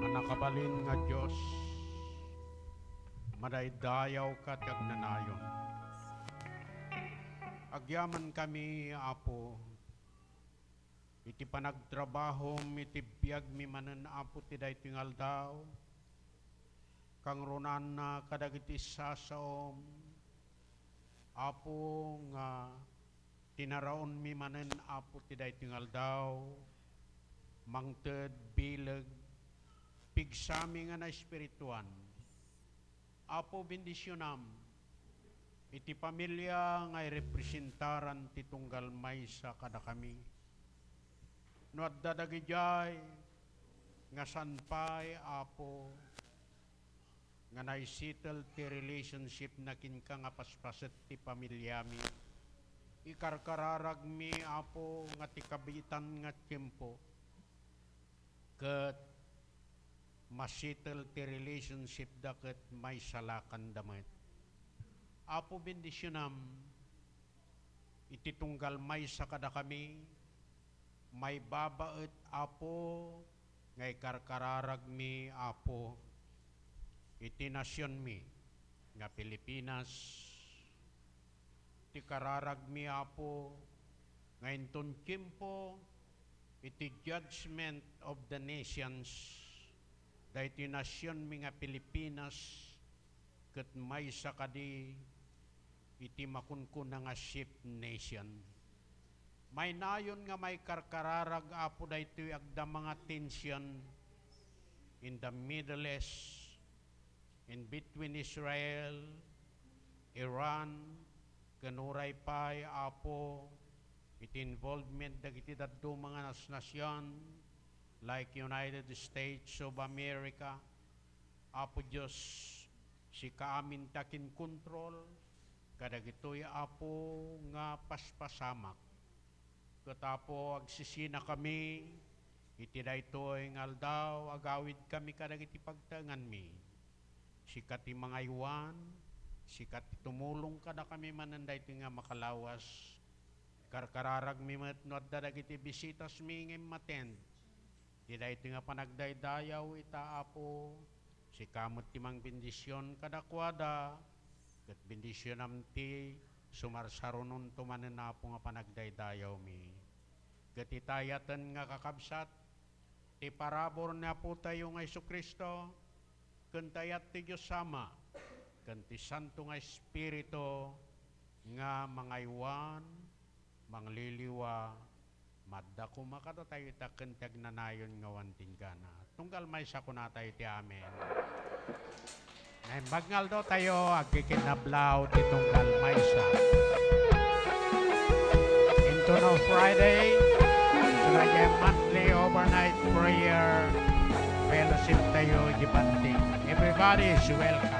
Nakabalin nga Diyos, madaydayaw ka ti agnanayon. Agyaman kami, Apo, iti panagtrabaho, iti biyag mi manen Apo ti day tingal daw, kang runan na kadagiti sasaom, Apo nga tinaraon mi manen Apo ti day tingal daw, mangted bilag, pigsami nga na espirituan. Apo bendisyonam, iti pamilya nga representaran ti tunggal maysa kada kami. No at dadagijay nga sanpay, Apo, nga naisettle ti relationship na kinka nga paspaset ti pamilyami. Ikarkararag mi, Apo, nga ti kabitan nga tiyempo, ket masettle ti relationship daket may salakan damet. Apo bendisyonam, iti tunggal may sakada kami, may babaet Apo, ngay karkararag mi Apo, iti nasyon mi, nga Pilipinas, ti kararag mi Apo, ngayon ton tiempo, iti judgment of the nations, dahiti nasyon mi nga Pilipinas, ket may sakadi, iti makunkun nga ship nation. May nayon nga may karkararag Apo dahiti agda mga tension in the Middle East, in between Israel, Iran, kanuray pay Apo, iti involvement dagiti dadto mga nasyon like United States of America. Apo Diyos, si kaamin takin kontrol, kadagitoy Apo nga paspasamak. Katapo agsisina kami, iti daytoy nga aldaw, agawid kami kadagiti pagtangan mi. Sikat ti mga iwan, sikat ti tumulong kada kami mananday ti nga makalawas. Karkararag mi matnod dagiti bisitas mi ngem matend. Ti dayti nga panagdaydayaw ita Apo, si kamot ti mang bendisyon kadakwada, ket bendisyon am ti sumarsarunon tumanen na po nga panagdaydayaw mi. Ket itayatan nga kakabsat, ti parabor na po tayo nga Jesucristo, kentayat ti Diyos sama, kenti Santo nga Espiritu, nga mga iwan, mangliliwa, madda kumakata tayo ita kentag na nayon nga wanting gana. Tunggal may sa kuna tayo ti amen. Ngayon magngal do tayo, agkikinablaw ti tunggal may sa. Into no Friday, ito monthly overnight prayer, fellowship tayo di banding. Everybody is welcome.